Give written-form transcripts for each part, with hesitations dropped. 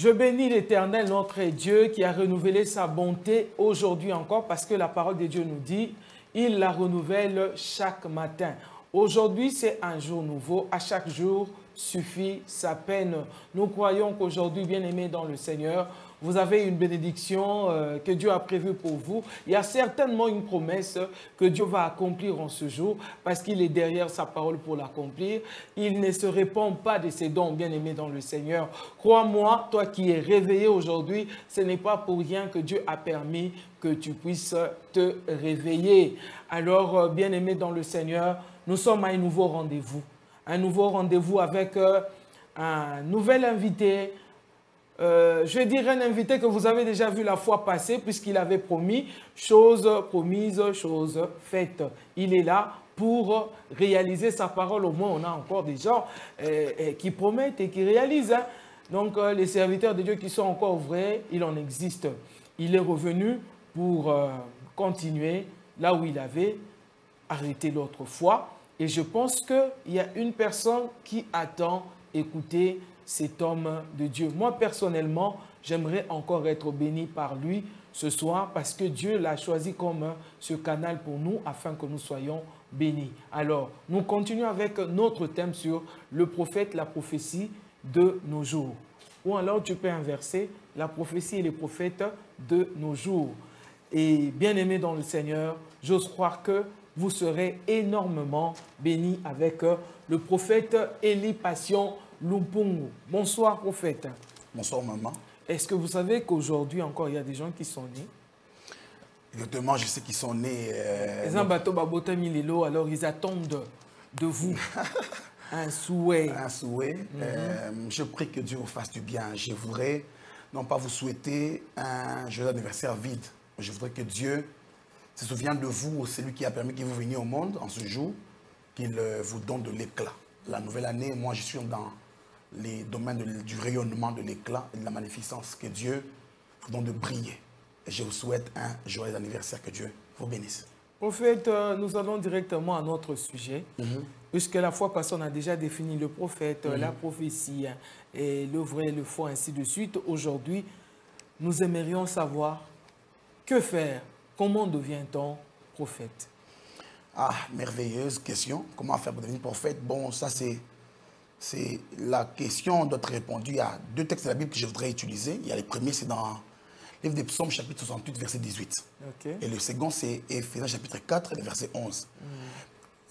Je bénis l'Éternel, notre Dieu, qui a renouvelé sa bonté aujourd'hui encore, parce que la parole de Dieu nous dit, il la renouvelle chaque matin. Aujourd'hui, c'est un jour nouveau. À chaque jour suffit sa peine. Nous croyons qu'aujourd'hui, bien-aimés dans le Seigneur, vous avez une bénédiction que Dieu a prévue pour vous. Il y a certainement une promesse que Dieu va accomplir en ce jour parce qu'il est derrière sa parole pour l'accomplir. Il ne se répand pas de ses dons, bien-aimés dans le Seigneur. Crois-moi, toi qui es réveillé aujourd'hui, ce n'est pas pour rien que Dieu a permis que tu puisses te réveiller. Alors, bien-aimés dans le Seigneur, nous sommes à un nouveau rendez-vous. Un nouveau rendez-vous avec un nouvel invité. Je dirais un invité que vous avez déjà vu la fois passée puisqu'il avait promis, chose promise, chose faite. Il est là pour réaliser sa parole. Au moins, on a encore des gens qui promettent et qui réalisent. Hein. Donc, les serviteurs de Dieu qui sont encore vrais, il en existe. Il est revenu pour continuer là où il avait arrêté l'autre fois. Et je pense qu'il y a une personne qui attend écouter cet homme de Dieu. Moi, personnellement, j'aimerais encore être béni par lui ce soir parce que Dieu l'a choisi comme ce canal pour nous afin que nous soyons bénis. Alors, nous continuons avec notre thème sur le prophète, la prophétie de nos jours. Ou alors, tu peux inverser la prophétie et les prophètes de nos jours. Et bien aimé dans le Seigneur, j'ose croire que vous serez énormément bénis avec le prophète Élie Passion Lumpungu. Bonsoir, prophète. Bonsoir, maman. Est-ce que vous savez qu'aujourd'hui encore, il y a des gens qui sont nés? Exactement, je sais qu'ils sont nés... alors ils attendent de vous un souhait. Un souhait. Je prie que Dieu vous fasse du bien. Je voudrais non pas vous souhaiter un joyeux anniversaire vide. Je voudrais que Dieu se souvienne de vous, celui qui a permis que vous veniez au monde en ce jour, qu'il vous donne de l'éclat. La nouvelle année, moi je suis dans les domaines du rayonnement, de l'éclat et de la magnificence. Que Dieu vous donne de briller. Et je vous souhaite un joyeux anniversaire. Que Dieu vous bénisse. Prophète, nous allons directement à notre sujet. Puisque la fois passée, on a déjà défini le prophète, la prophétie, et le vrai, le faux, ainsi de suite. Aujourd'hui, nous aimerions savoir que faire. Comment devient-on prophète? Ah, merveilleuse question. Comment faire pour devenir prophète? Bon, ça c'est la question doit être répondue. Il y a deux textes de la Bible que je voudrais utiliser. Il y a les premiers, c'est dans le livre des Psaumes, chapitre 68, verset 18. Okay. Et le second, c'est Éphésiens, chapitre 4, verset 11.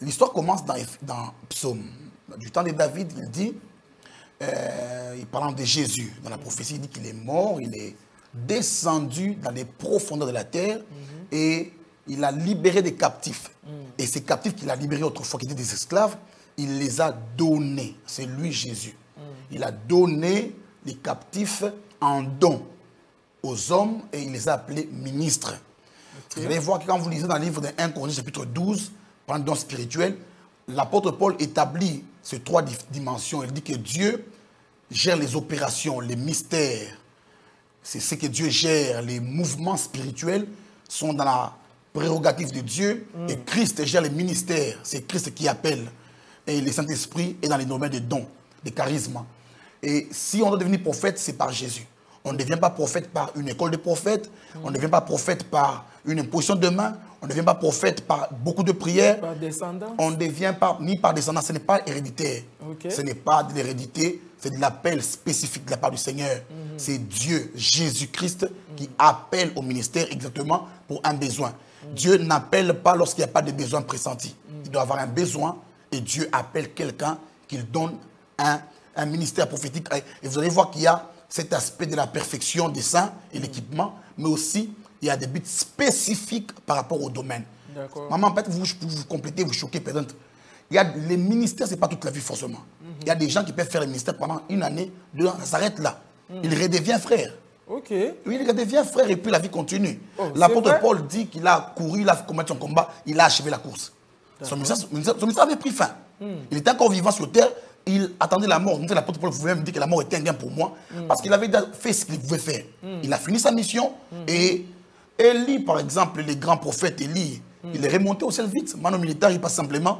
L'histoire commence dans Psaume. Du temps de David, il dit, parlant de Jésus, dans la prophétie, il dit qu'il est mort, il est descendu dans les profondeurs de la terre et il a libéré des captifs. Et ces captifs qu'il a libérés autrefois, qui étaient des esclaves, il les a donnés. C'est lui Jésus. Il a donné les captifs en don aux hommes et il les a appelés ministres. Vous allez voir que quand vous lisez dans le livre de 1 Corinthiens chapitre 12, pendant le don spirituel, l'apôtre Paul établit ces trois dimensions. Il dit que Dieu gère les opérations, les mystères. C'est ce que Dieu gère. Les mouvements spirituels sont dans la prérogative de Dieu. Et Christ gère les ministères. C'est Christ qui appelle. Et le Saint-Esprit est dans les domaines des dons, des charismes. Et si on doit devenir prophète, c'est par Jésus. On ne devient pas prophète par une école de prophètes. On ne devient pas prophète par une imposition de main. On ne devient pas prophète par beaucoup de prières. Par descendance. On ne devient pas ni par descendance. Ce n'est pas héréditaire. Okay. Ce n'est pas de l'hérédité. C'est de l'appel spécifique de la part du Seigneur. C'est Dieu, Jésus-Christ, qui appelle au ministère exactement pour un besoin. Dieu n'appelle pas lorsqu'il n'y a pas de besoin pressenti. Il doit avoir un besoin et Dieu appelle quelqu'un qu'il donne un ministère prophétique. Et vous allez voir qu'il y a cet aspect de la perfection des saints et l'équipement, mais aussi il y a des buts spécifiques par rapport au domaine. Maman, peut-être vous complétez, vous choquez peut-être. Il y a les ministères, ce n'est pas toute la vie forcément. Il y a des gens qui peuvent faire le ministère pendant une année, 2 ans, ça s'arrête là. Il redevient frère. Ok. Oui, il redevient frère et puis la vie continue. L'apôtre Paul dit qu'il a couru, il a combattu son combat, il a achevé la course. Son ministère avait pris fin. Il était encore vivant sur terre, il attendait la mort. L'apôtre Paul pouvait même dire que la mort était un gain pour moi, parce qu'il avait fait ce qu'il pouvait faire. Il a fini sa mission et Élie, par exemple, les grands prophètes Élie, il est remonté au ciel vite. Mano militaire, il passe simplement.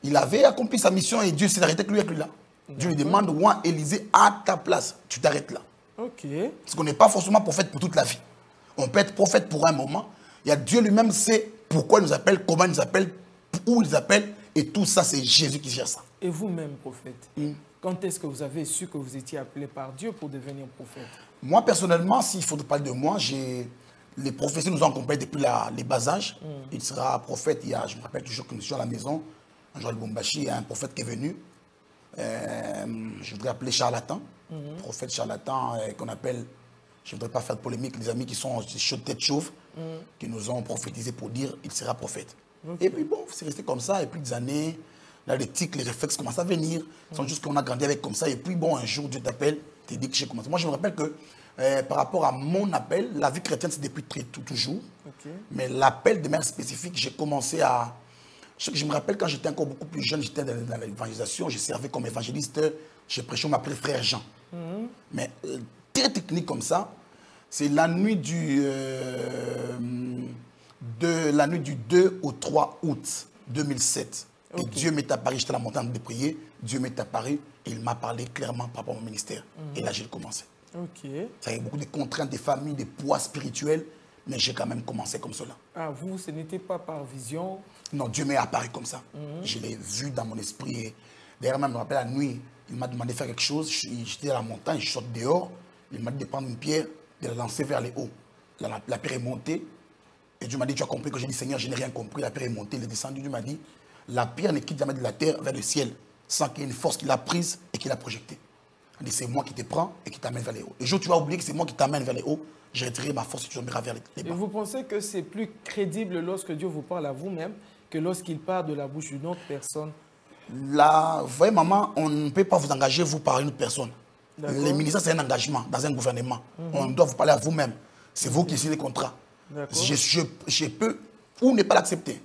Il avait accompli sa mission et Dieu s'est arrêté avec lui là. Dieu lui demande, ouais, Élisée, à ta place, tu t'arrêtes là. Ok. Parce qu'on n'est pas forcément prophète pour toute la vie. On peut être prophète pour un moment. Il y a Dieu lui-même sait pourquoi il nous appelle, comment il nous appelle, où il nous appelle. Et tout ça, c'est Jésus qui gère ça. Et vous-même, prophète, quand est-ce que vous avez su que vous étiez appelé par Dieu pour devenir prophète? Moi, personnellement, s'il faut parler de moi, les prophéties nous ont accompagnés depuis les bas âges. Il sera prophète, je me rappelle toujours que nous étions à la maison, un jour à Lubumbashi, il y a un prophète qui est venu. Je voudrais appeler charlatan, prophète charlatan qu'on appelle, je ne voudrais pas faire de polémique, les amis qui sont tête chauve, qui nous ont prophétisé pour dire il sera prophète. Okay. Et puis bon, c'est resté comme ça, et puis des années, là les tics, les réflexes commencent à venir, c'est juste qu'on a grandi avec comme ça, et puis bon, un jour Dieu t'appelle, tu dis que j'ai commencé. Moi je me rappelle que par rapport à mon appel, la vie chrétienne c'est depuis toujours, mais l'appel de manière spécifique, j'ai commencé à... Je me rappelle quand j'étais encore beaucoup plus jeune, j'étais dans l'évangélisation, j'ai servi comme évangéliste, j'ai prêché, on m'appelait frère Jean. Mais très technique comme ça, c'est la nuit du 2 au 3 août 2007. Et Dieu m'est apparu, j'étais à la montagne de prier, Dieu m'est apparu et il m'a parlé clairement par rapport à mon ministère. Et là, j'ai commencé. Ça y a beaucoup de contraintes des familles, des poids spirituels, mais j'ai quand même commencé comme cela. Ah, vous, ce n'était pas par vision? Non, Dieu m'est apparu comme ça. Je l'ai vu dans mon esprit. Et d'ailleurs, même, je me rappelle la nuit, il m'a demandé de faire quelque chose. J'étais à la montagne, je sortais dehors. Il m'a dit de prendre une pierre, de la lancer vers les hauts. La pierre est montée. Et Dieu m'a dit, tu as compris que j'ai dit, Seigneur, je n'ai rien compris. La pierre est montée, elle est descendue. Dieu m'a dit, la pierre ne quitte jamais de la terre vers le ciel sans qu'il y ait une force qui l'a prise et qui l'a projetée. Il dit, c'est moi qui te prends et qui t'amène vers les hauts. Le jour où tu vas oublier que c'est moi qui t'amène vers les hauts, je retirerai ma force et tu tomberas vers les bas. Et vous pensez que c'est plus crédible lorsque Dieu vous parle à vous-même que lorsqu'il part de la bouche d'une autre personne? Là, vous voyez, maman, on ne peut pas vous engager, vous, par une autre personne. Le ministère, c'est un engagement dans un gouvernement. On doit vous parler à vous-même. C'est vous qui signez le contrat. Je peux ou ne pas l'accepter.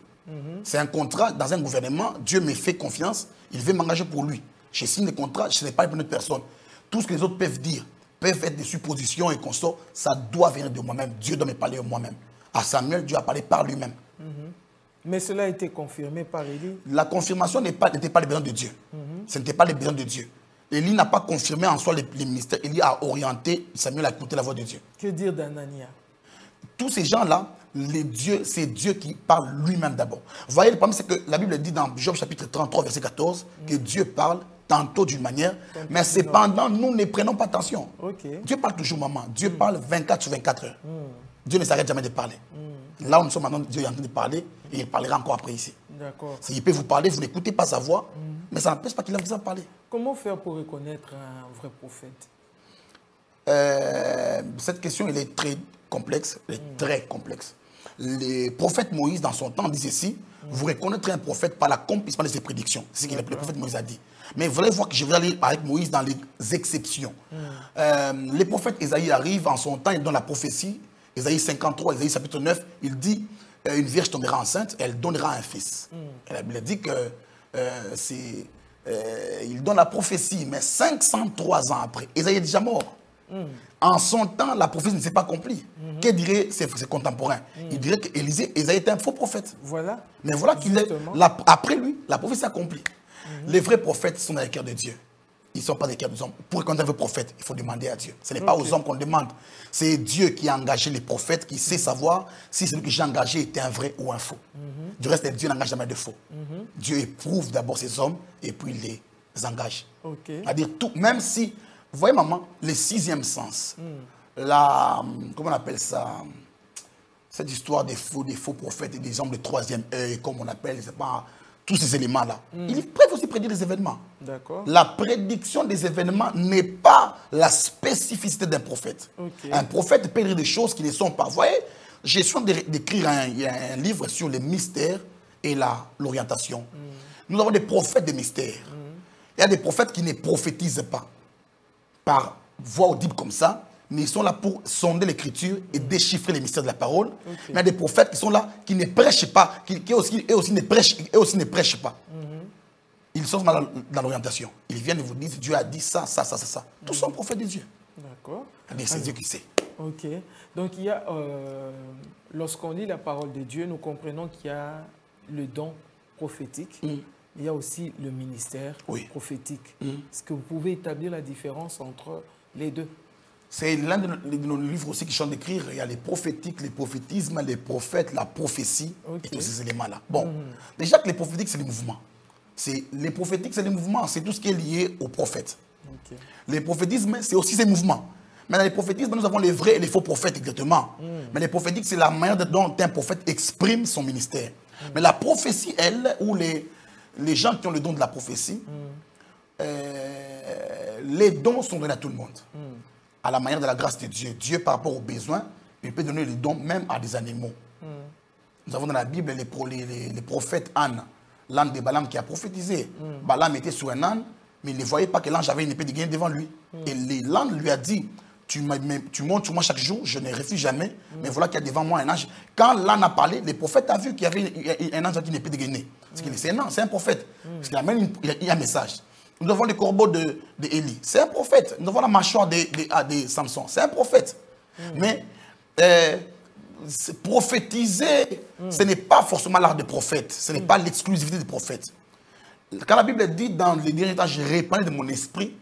C'est un contrat dans un gouvernement. Dieu me fait confiance. Il veut m'engager pour lui. Je signe le contrat, je ne sais pas pour une autre personne. Tout ce que les autres peuvent dire, peuvent être des suppositions et consorts, ça doit venir de moi-même. Dieu doit me parler de moi-même. À Samuel, Dieu a parlé par lui-même. Mais cela a été confirmé par Élie. La confirmation n'était pas les besoins de Dieu. Ce n'était pas les besoins de Dieu. Élie n'a pas confirmé en soi les ministères. Élie a orienté Samuel à écouter la voix de Dieu. Que dire d'Anania? Tous ces gens-là, c'est Dieu qui parle lui-même d'abord. Vous voyez, le problème, c'est que la Bible dit dans Job chapitre 33, verset 14, que Dieu parle tantôt d'une manière, mais cependant, nous ne prenons pas attention. Dieu parle toujours, maman. Dieu parle 24 sur 24 heures. Dieu ne s'arrête jamais de parler. Là où nous sommes maintenant, Dieu est en train de parler et il parlera encore après ici. S'il peut vous parler, vous n'écoutez pas sa voix, mais ça n'empêche pas qu'il vous a parlé. Comment faire pour reconnaître un vrai prophète? Cette question, elle est très complexe. Elle est très complexe. Les prophètes Moïse, dans son temps, disent ceci, vous reconnaîtrez un prophète par l'accomplissement de ses prédictions. C'est ce que le prophète Moïse a dit. Mais vous allez voir que je vais aller avec Moïse dans les exceptions. Les prophètes Ésaïe arrivent en son temps, ils donnent la prophétie. Ésaïe 53, Ésaïe chapitre 9, il dit, une vierge tombera enceinte, elle donnera un fils. La Bible dit que il donne la prophétie, mais 503 ans après, Ésaïe est déjà mort. En son temps, la prophétie ne s'est pas accomplie. Que diraient ses contemporains? Il dirait qu'Ésaïe était un faux prophète. Voilà. Mais voilà qu'il est. Après lui, la prophétie s'est accomplie. Les vrais prophètes sont dans le cœur de Dieu. Ils ne sont pas des cœurs des hommes. Pour reconnaître un vrai prophète, il faut demander à Dieu. Ce n'est pas aux hommes qu'on demande. C'est Dieu qui a engagé les prophètes, qui sait savoir si celui que j'ai engagé était un vrai ou un faux. Du reste, Dieu n'engage jamais de faux. Dieu éprouve d'abord ses hommes et puis il les engage. C'est-à-dire tout, même si, vous voyez maman, le sixième sens, comment on appelle ça, cette histoire des faux prophètes et des hommes de troisième œil, comme on appelle, c'est pas... Tous ces éléments-là. Ils peuvent aussi prédire les événements. La prédiction des événements n'est pas la spécificité d'un prophète. Un prophète peut dire des choses qui ne sont pas. Vous voyez, j'ai soin d'écrire un livre sur les mystères et l'orientation. Nous avons des prophètes de mystères. Il y a des prophètes qui ne prophétisent pas par voix audible comme ça, mais ils sont là pour sonder l'écriture et déchiffrer les mystères de la parole. Mais il y a des prophètes qui sont là, qui ne prêchent pas, qui aussi ne prêchent pas. Ils sont dans l'orientation. Ils viennent et vous disent, Dieu a dit ça, ça, ça, ça, ça. Tous sont prophètes de Dieu. D'accord. C'est Dieu qui sait. Ok. Donc, il y a, lorsqu'on lit la parole de Dieu, nous comprenons qu'il y a le don prophétique. Il y a aussi le ministère prophétique. Est-ce que vous pouvez établir la différence entre les deux? C'est l'un de nos livres aussi qui chante d'écrire. Il y a les prophétiques, les prophétismes, les prophètes, la prophétie et tous ces éléments-là. Bon, déjà que les prophétiques, c'est les mouvements. Les prophétiques, c'est les mouvements. C'est tout ce qui est lié aux prophètes. Les prophétismes, c'est aussi ces mouvements. Mais dans les prophétismes, nous avons les vrais et les faux prophètes exactement. Mais les prophétiques, c'est la manière dont un prophète exprime son ministère. Mais la prophétie, elle, ou les gens qui ont le don de la prophétie, les dons sont donnés à tout le monde. À la manière de la grâce de Dieu. Dieu, par rapport aux besoins, il peut donner les dons même à des animaux. Nous avons dans la Bible les prophètes Anne, l'âne de Balaam qui a prophétisé. Balaam était sur un âne, mais il ne voyait pas que l'ange avait une épée de guerre devant lui. Et l'âne lui a dit, tu montes sur moi chaque jour, je ne refuse jamais, mais voilà qu'il y a devant moi un ange. Quand l'âne a parlé, le prophète a vu qu'il y avait un ange avec une épée de guenille. C'est un prophète. Parce qu'il amène un message. Nous avons les corbeaux d'Élie. C'est un prophète. Nous avons la mâchoire de Samson. C'est un prophète. Mais prophétiser, ce n'est pas forcément l'art de prophète. Ce n'est pas l'exclusivité des prophètes. Quand la Bible dit dans les derniers temps, je répandrai de mon esprit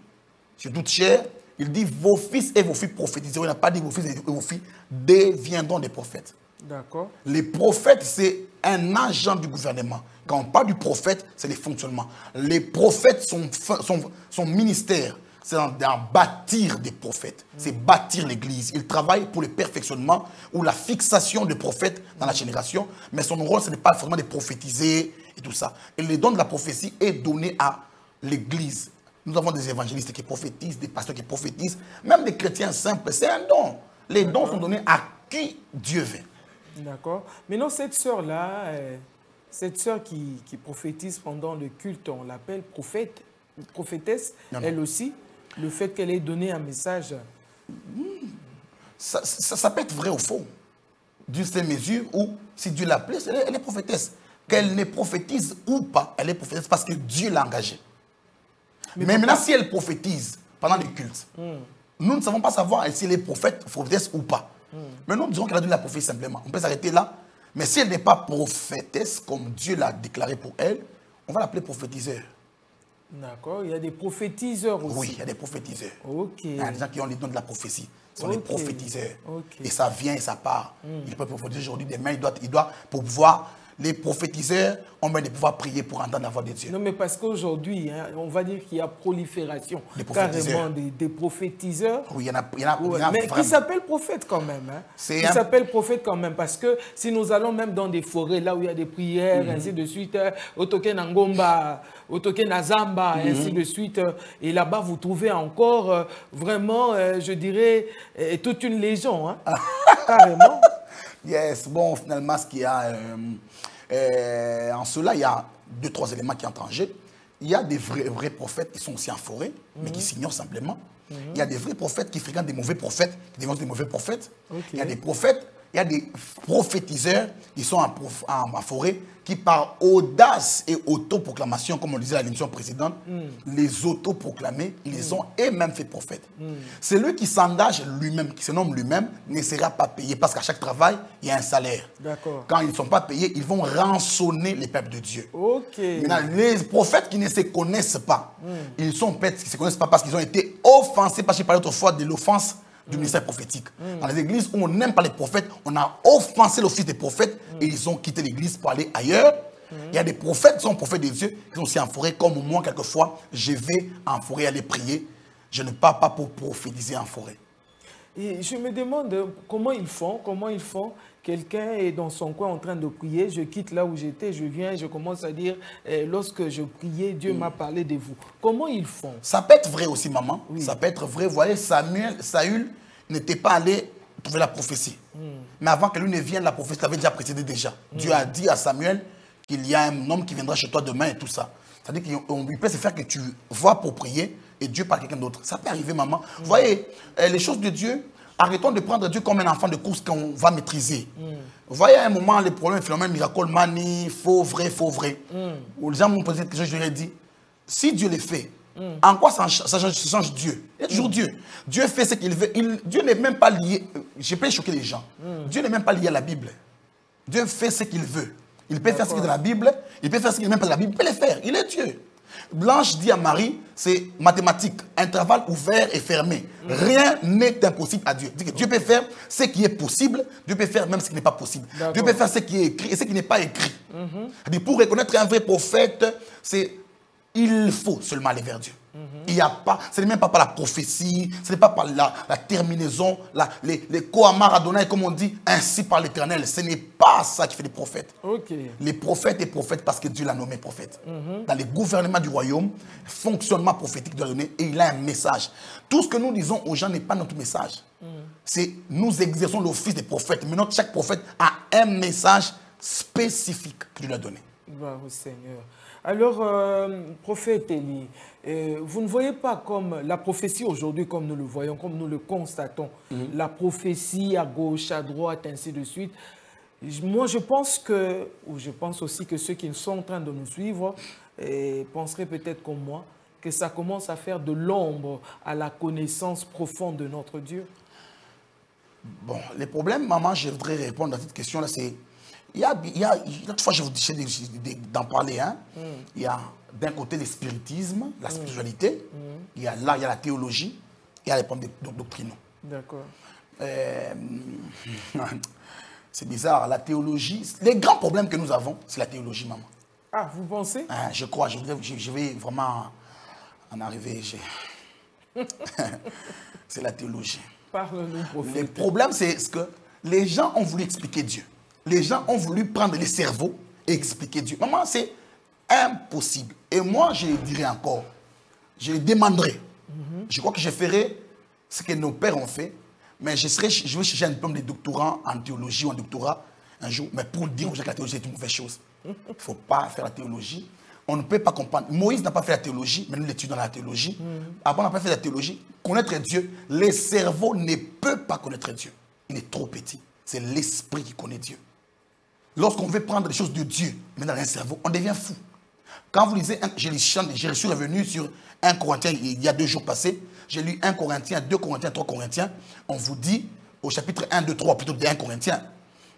sur toute chair, il dit vos fils et vos filles prophétiseront. Il n'a pas dit vos fils et vos filles deviendront des prophètes. D'accord. Les prophètes, c'est un agent du gouvernement. Quand on parle du prophète, c'est les fonctionnements. Les prophètes, son ministère, c'est d'en bâtir des prophètes. C'est bâtir l'église. Il travaille pour le perfectionnement ou la fixation des prophètes dans la génération. Mais son rôle, ce n'est pas forcément de prophétiser et tout ça. Et le don de la prophétie est donné à l'église. Nous avons des évangélistes qui prophétisent, des pasteurs qui prophétisent, même des chrétiens simples. C'est un don. Les dons sont donnés à qui Dieu veut. D'accord. Maintenant, cette sœur-là, cette sœur qui prophétise pendant le culte, on l'appelle prophétesse, elle aussi, le fait qu'elle ait donné un message. Ça peut être vrai ou faux. D'une certaine mesure, ou si Dieu l'appelle, elle est prophétesse. Qu'elle ne prophétise ou pas, elle est prophétesse parce que Dieu l'a engagée. Mais maintenant, si elle prophétise pendant les cultes, nous ne savons pas savoir si elle est prophétesse ou pas. Mais nous disons qu'elle a donné la prophétie simplement. On peut s'arrêter là. Mais si elle n'est pas prophétesse, comme Dieu l'a déclaré pour elle, on va l'appeler prophétiseur. D'accord. Il y a des prophétiseurs aussi. Oui, il y a des prophétiseurs. Il y a des gens qui ont les dons de la prophétie. Ce sont les prophétiseurs. Et ça vient et ça part. Il peut prophétiser aujourd'hui, demain, il doit pour pouvoir... Les prophétiseurs ont même de pouvoir prier pour entendre la voix de Dieu. Non, mais parce qu'aujourd'hui, on va dire qu'il y a prolifération carrément des prophétiseurs. Oui, il y en a mais qui s'appellent prophètes quand même. Qui s'appellent prophètes quand même. Parce que si nous allons même dans des forêts, là où il y a des prières, ainsi de suite, Otoke Nangomba, Otoke Nazamba, ainsi de suite, et là-bas, vous trouvez encore vraiment, je dirais, toute une légion. Carrément. Yes, bon, finalement, ce qu'il y a... en cela, il y a 2-3 éléments qui entrent en jeu. Il y a des vrais prophètes qui sont aussi en forêt, mais qui s'ignorent simplement. Il y a des vrais prophètes qui fréquentent des mauvais prophètes, qui deviennent des mauvais prophètes. Il y a des prophètes, il y a des prophétiseurs qui sont en forêt, qui par audace et autoproclamation, comme on disait à l'émission précédente, les autoproclamés, ils ont eux-mêmes fait prophète. Celui qui s'engage lui-même, qui se nomme lui-même, ne sera pas payé parce qu'à chaque travail, il y a un salaire. Quand ils ne sont pas payés, ils vont rançonner les peuples de Dieu. Maintenant, les prophètes qui ne se connaissent pas, ils sont peut-être qui ne se connaissent pas parce qu'ils ont été offensés, parce que je parlais autrefois de l'offense du ministère prophétique. Dans les églises où on n'aime pas les prophètes, on a offensé l'office des prophètes et ils ont quitté l'église pour aller ailleurs. Il y a des prophètes qui sont prophètes de Dieu, qui sont aussi en forêt, comme moi, quelquefois, je vais en forêt aller prier. Je ne pars pas pour prophétiser en forêt. Et je me demande comment ils font. Quelqu'un est dans son coin en train de prier, je quitte là où j'étais, je viens, je commence à dire, lorsque je priais, Dieu m'a parlé de vous. Comment ils font? Ça peut être vrai aussi, maman. Ça peut être vrai. Vous voyez, Saül n'était pas allé trouver la prophétie. Mais avant que lui ne vienne, la prophétie l'avait déjà précédé déjà. Dieu a dit à Samuel qu'il y a un homme qui viendra chez toi demain et tout ça. C'est-à-dire qu'il peut se faire que tu vas pour prier et Dieu par quelqu'un d'autre. Ça peut arriver, maman. Vous voyez, les choses de Dieu, arrêtons de prendre Dieu comme un enfant de course qu'on va maîtriser. Vous voyez, à un moment, les problèmes, le phénomène miracle, mani, faux, vrai. Où les gens m'ont posé cette question, je leur ai dit, si Dieu les fait, en quoi ça change Dieu? Il est toujours Dieu. Dieu fait ce qu'il veut. Dieu n'est même pas lié, je peux choquer les gens, Dieu n'est même pas lié à la Bible. Dieu fait ce qu'il veut. Il peut faire ce qui est dans la Bible, il peut faire ce qui n'est même pas dans la Bible, il peut le faire. Il est Dieu. Blanche dit à Marie, c'est mathématique, intervalle ouvert et fermé. Rien n'est impossible à Dieu. Dit que Dieu peut faire ce qui est possible, Dieu peut faire même ce qui n'est pas possible. Dieu peut faire ce qui est écrit et ce qui n'est pas écrit. Pour reconnaître un vrai prophète, il faut seulement aller vers Dieu. Il y a pas, ce n'est même pas par la prophétie, ce n'est pas par la terminaison, les Kohamar Adonai, comme on dit, ainsi par l'Éternel. Ce n'est pas ça qui fait des prophètes. Les prophètes est prophète parce que Dieu l'a nommé prophète. Dans les gouvernements du royaume, fonctionnement prophétique doit donner et il a un message. Tout ce que nous disons aux gens n'est pas notre message. C'est nous exerçons l'office des prophètes. Mais chaque prophète a un message spécifique que Dieu lui a donné. Gloire au Seigneur. Alors, prophète Élie, vous ne voyez pas comme la prophétie aujourd'hui, comme nous le voyons, comme nous le constatons, la prophétie à gauche, à droite, ainsi de suite. Moi, je pense que, ou je pense aussi que ceux qui sont en train de nous suivre penseraient peut-être comme moi, que ça commence à faire de l'ombre à la connaissance profonde de notre Dieu. Bon, les problèmes, maman, je voudrais répondre à cette question-là, c'est... L'autre fois, je vous disais d'en parler. Hein. Il y a d'un côté l'espiritisme, la spiritualité. Il y a la théologie. Il y a les problèmes doctrinaux. D'accord. C'est bizarre, la théologie. Les grands problèmes que nous avons, c'est la théologie, maman. Ah, vous pensez? Je crois, je vais vraiment en arriver. C'est la théologie. Parle-nous, prophète. Le problème, c'est que les gens ont voulu expliquer Dieu. Les gens ont voulu prendre les cerveaux et expliquer Dieu. Maman, c'est impossible. Et moi, je le dirai encore. Je le demanderai. Je crois que je ferai ce que nos pères ont fait. Mais je vais chercher un diplôme de doctorat en théologie ou en doctorat un jour. Mais pour dire aux gens que la théologie est une mauvaise chose. Il ne faut pas faire la théologie. On ne peut pas comprendre. Moïse n'a pas fait la théologie, mais nous l'étudions dans la théologie. Après, on n'a pas fait la théologie. Connaître Dieu, le cerveau ne peut pas connaître Dieu. Il est trop petit. C'est l'esprit qui connaît Dieu. Lorsqu'on veut prendre les choses de Dieu, mais dans un cerveau, on devient fou. Quand vous lisez, je suis revenu sur 1 Corinthiens il y a 2 jours passés, j'ai lu 1 Corinthiens, 2 Corinthiens, 3 Corinthiens, on vous dit, au chapitre 1, 2, 3, plutôt de 1 Corinthiens,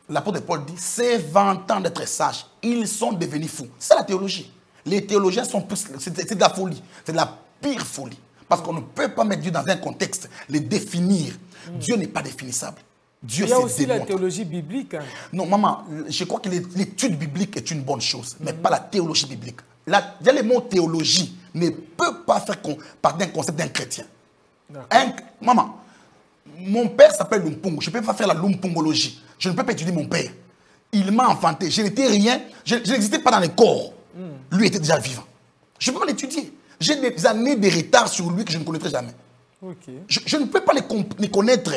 l'apôtre Paul dit, c'est vantant d'être sages, ils sont devenus fous. C'est la théologie. Les théologiens sont plus, c'est de la folie, c'est de la pire folie. Parce qu'on ne peut pas mettre Dieu dans un contexte, le définir. Dieu n'est pas définissable. Dieu, il y a aussi la théologie biblique. Hein. Non, maman, je crois que l'étude biblique est une bonne chose, mais pas la théologie biblique. Il y a le mot théologie ne peut pas faire partie d'un concept d'un chrétien. Maman, mon père s'appelle Lumpungo. Je ne peux pas faire la lumpongologie. Je ne peux pas étudier mon père. Il m'a enfanté. Je n'étais rien. Je n'existais pas dans le corps. Lui était déjà vivant. Je ne peux pas l'étudier. J'ai des années de retard sur lui que je ne connaîtrai jamais. Okay. Je ne peux pas les connaître.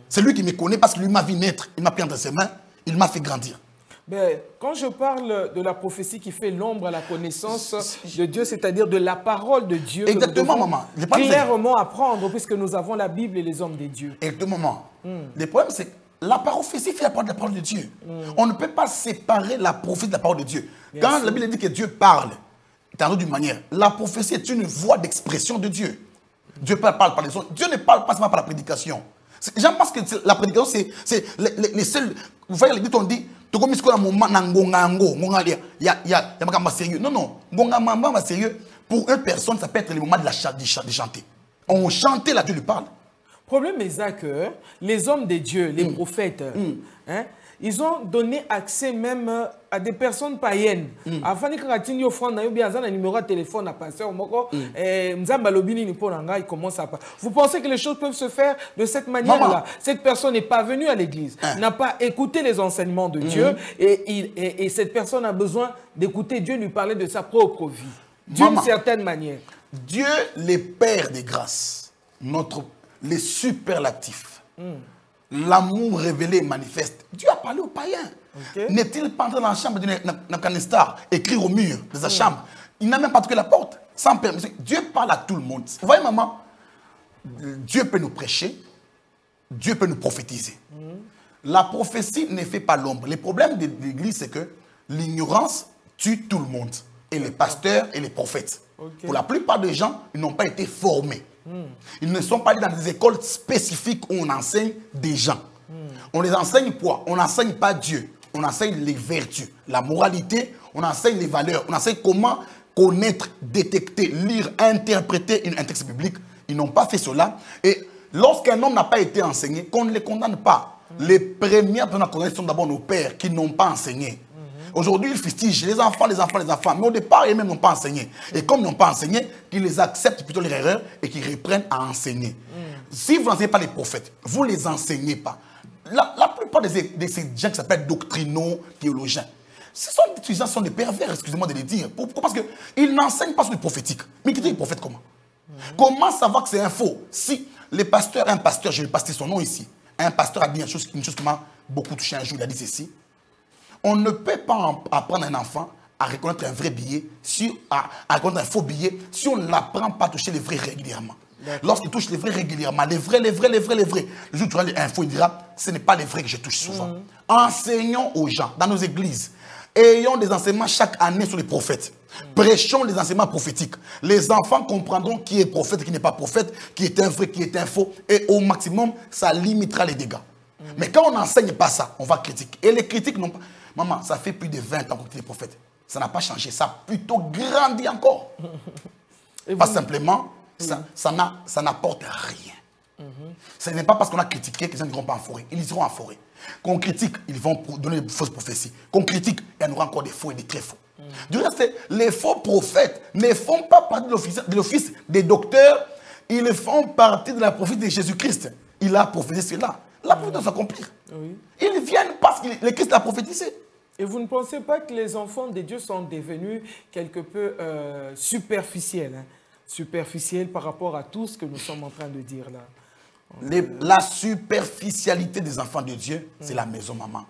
C'est lui qui me connaît parce que lui m'a vu naître. Il m'a pris entre ses mains. Il m'a fait grandir. Ben, quand je parle de la prophétie qui fait l'ombre à la connaissance de Dieu, c'est-à-dire de la parole de Dieu, exactement, maman. Clairement apprendre, puisque nous avons la Bible et les hommes des dieux. Exactement, maman. Le problème, c'est que la prophétie fait la parole de Dieu. On ne peut pas séparer la prophétie de la parole de Dieu. Bien quand sûr. La Bible dit que Dieu parle, d'une manière, la prophétie est une voie d'expression de Dieu. Dieu parle par les autres. Dieu ne parle pas seulement par la prédication. J'en pense que la prédication, c'est les seuls. Vous voyez, les on dit, non, non, sérieux. Pour une personne, ça peut être le moment de chanter. On chantait, là, Dieu lui parle. Le problème est ça que les hommes de Dieu, les prophètes, hein, ils ont donné accès même à des personnes païennes. Avant que tu offres un numéro de téléphone à pasteur, il commence à. Vous pensez que les choses peuvent se faire de cette manière-là? Cette personne n'est pas venue à l'église, n'a pas écouté les enseignements de Dieu, et cette personne a besoin d'écouter Dieu lui parler de sa propre vie, d'une certaine manière. Dieu, le Père des grâces, les superlatifs. L'amour révélé et manifeste. Dieu a parlé aux païens. N'est-il pas entré dans la chambre de Nabuchodonosor, écrire au mur de sa chambre? Il n'a même pas toqué la porte, sans permission. Dieu parle à tout le monde. Vous voyez, maman, Dieu peut nous prêcher, Dieu peut nous prophétiser. La prophétie ne fait pas l'ombre. Le problème de l'Église, c'est que l'ignorance tue tout le monde. Et les pasteurs et les prophètes. Pour la plupart des gens, ils n'ont pas été formés. Ils ne sont pas allés dans des écoles spécifiques où on enseigne des gens. On les enseigne quoi? On n'enseigne pas Dieu. On enseigne les vertus, la moralité, on enseigne les valeurs, on enseigne comment connaître, détecter, lire, interpréter un texte biblique. Ils n'ont pas fait cela. Et lorsqu'un homme n'a pas été enseigné, qu'on ne les condamne pas. Les premières personnes à connaître sont d'abord nos pères qui n'ont pas enseigné. Aujourd'hui, ils fustigent les enfants. Mais au départ, eux-mêmes n'ont pas enseigné. Et comme ils n'ont pas enseigné, qu'ils les acceptent plutôt leur erreur et qu'ils reprennent à enseigner. Si vous n'enseignez pas les prophètes, vous ne les enseignez pas. La plupart de ces gens qui s'appellent doctrinaux, théologiens, ces gens sont des pervers, excusez-moi de les dire. Pourquoi? Parce qu'ils n'enseignent pas sur le prophétique. Mais qui dit le prophète comment? Comment savoir que c'est un faux? Si un pasteur, je vais passer son nom ici, un pasteur a dit une chose qui m'a beaucoup touché un jour, il a dit ceci. On ne peut pas apprendre un enfant à reconnaître un vrai billet, à reconnaître un faux billet, si on ne l'apprend pas à toucher les vrais régulièrement. Lorsqu'il touche les vrais régulièrement, les vrais. Le jour où tu auras un faux, il dira, ce n'est pas les vrais que je touche souvent. Enseignons aux gens, dans nos églises, ayons des enseignements chaque année sur les prophètes. Prêchons les enseignements prophétiques. Les enfants comprendront qui est prophète, qui n'est pas prophète, qui est un vrai, qui est un faux. Et au maximum, ça limitera les dégâts. Mais quand on n'enseigne pas ça, on va critiquer. Et les critiques n'ont pas... Maman, ça fait plus de 20 ans qu'on est prophète. Ça n'a pas changé. Ça a plutôt grandi encore. Pas simplement, ça n'apporte rien. Ce n'est pas parce qu'on a critiqué que les gens n'iront pas en forêt. Ils iront en forêt. Qu'on critique, ils vont donner de fausses prophéties. Qu'on critique, il y en aura encore des faux et des très faux. Du reste, les faux prophètes ne font pas partie de l'office des docteurs. Ils font partie de la prophétie de Jésus-Christ. Il a prophétisé cela. La prophétie doit s'accomplir. Oui. Ils viennent parce que le Christ l'a prophétisé. Et vous ne pensez pas que les enfants de Dieu sont devenus quelque peu superficiels, hein? Superficiels par rapport à tout ce que nous sommes en train de dire là? La superficialité des enfants de Dieu, c'est la maison maman.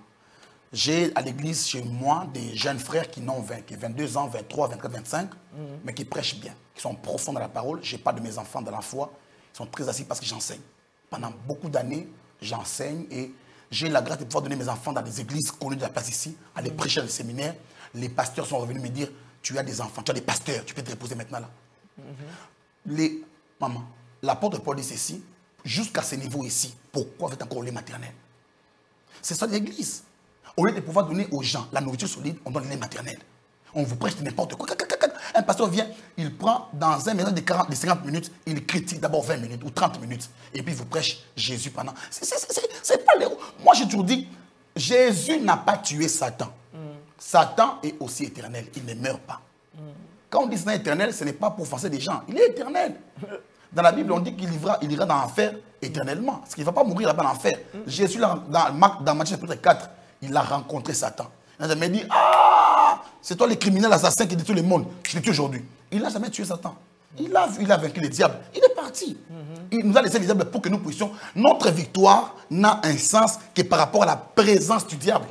J'ai à l'église chez moi des jeunes frères qui n'ont 22 ans, 23, 24, 25, mais qui prêchent bien, qui sont profonds dans la parole. Je n'ai pas de mes enfants dans la foi. Ils sont très assis parce que j'enseigne. Pendant beaucoup d'années, j'enseigne et j'ai la grâce de pouvoir donner mes enfants dans des églises connues de la place ici, à des prêcheurs de séminaires. Les pasteurs sont revenus me dire, tu as des enfants, tu as des pasteurs, tu peux te reposer maintenant là. Maman, l'apôtre Paul dit ceci, jusqu'à ce niveau ici, pourquoi vous êtes encore au lait maternel? C'est ça l'église. Au lieu de pouvoir donner aux gens la nourriture solide, on donne le lait maternel. On vous prêche n'importe quoi. Un pasteur vient, il prend dans un message de 50 minutes, il critique d'abord 20 minutes ou 30 minutes. Et puis il vous prêche Jésus pendant. C'est pas les... Moi j'ai toujours dit, Jésus n'a pas tué Satan. Satan est aussi éternel, il ne meurt pas. Quand on dit Satan éternel, ce n'est pas pour offenser des gens, il est éternel. Dans la Bible, on dit qu'il ira dans l'enfer éternellement. Parce qu'il ne va pas mourir là-bas dans l'enfer. Jésus, dans Matthieu chapitre 4, il a rencontré Satan. Il n'a jamais dit, ah, c'est toi le criminel assassin qui détruit le monde. Je l'ai tué aujourd'hui. Il n'a jamais tué Satan. Il a vaincu le diable. Il est parti. Il nous a laissé le diable pour que nous puissions. Notre victoire n'a un sens que par rapport à la présence du diable.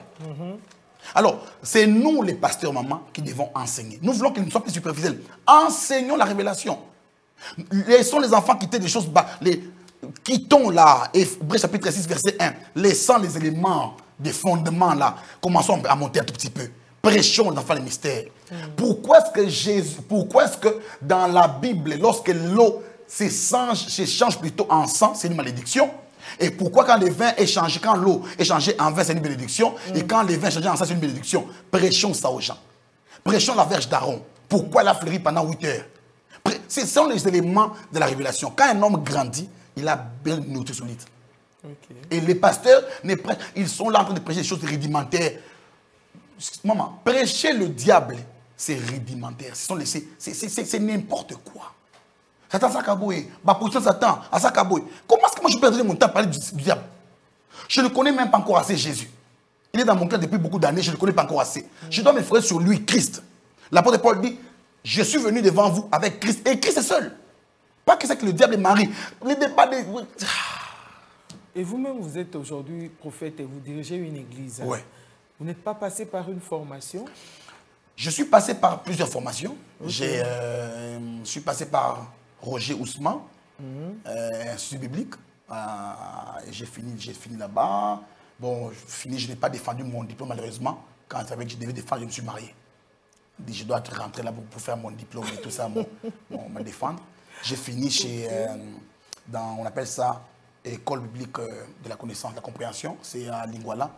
Alors, c'est nous les pasteurs, maman, qui devons enseigner. Nous voulons qu'ils ne soient plus superficiels. Enseignons la révélation. Laissons les enfants quitter des choses. Quittons là, Hébreux chapitre 6, verset 1. Laissons les éléments, des fondements là. Commençons à monter un tout petit peu. Prêchons les enfants les mystères. Pourquoi est-ce que dans la Bible, lorsque l'eau s'échange plutôt en sang, c'est une malédiction? Et pourquoi quand le vin est changé, quand l'eau est changée en vin, c'est une bénédiction, et quand le vin est changé en sang, c'est une bénédiction? Prêchons ça aux gens. Prêchons la verge d'Aaron. Pourquoi elle a fleuri pendant 8 heures? Ce sont les éléments de la révélation. Quand un homme grandit, il a bien une nourriture solide. Et les pasteurs, ils sont là en train de prêcher des choses rudimentaires. Maman, prêcher le diable, c'est rudimentaire. C'est n'importe quoi. Satan Sakaboué, ma position Satan, à Sakaboué. Comment est-ce que moi je peux donner mon temps à parler du diable? Je ne connais même pas encore assez Jésus. Il est dans mon cœur depuis beaucoup d'années, je ne le connais pas encore assez. Je dois me faire sur lui, Christ. L'apôtre Paul dit, je suis venu devant vous avec Christ. Et Christ est seul. Pas que c'est que le diable est mari. Les débats des... Et vous-même, vous êtes aujourd'hui prophète et vous dirigez une église. Oui. Vous n'êtes pas passé par une formation? Je suis passé par plusieurs formations. Je suis passé par Roger Ousmane, Institut biblique. J'ai fini là-bas. Bon, je n'ai pas défendu mon diplôme malheureusement. Quand je devais défendre, je me suis marié. Je dois rentrer là pour faire mon diplôme et tout ça, me défendre. J'ai fini chez, on appelle ça, École biblique de la connaissance, de la compréhension. C'est à Lingwala.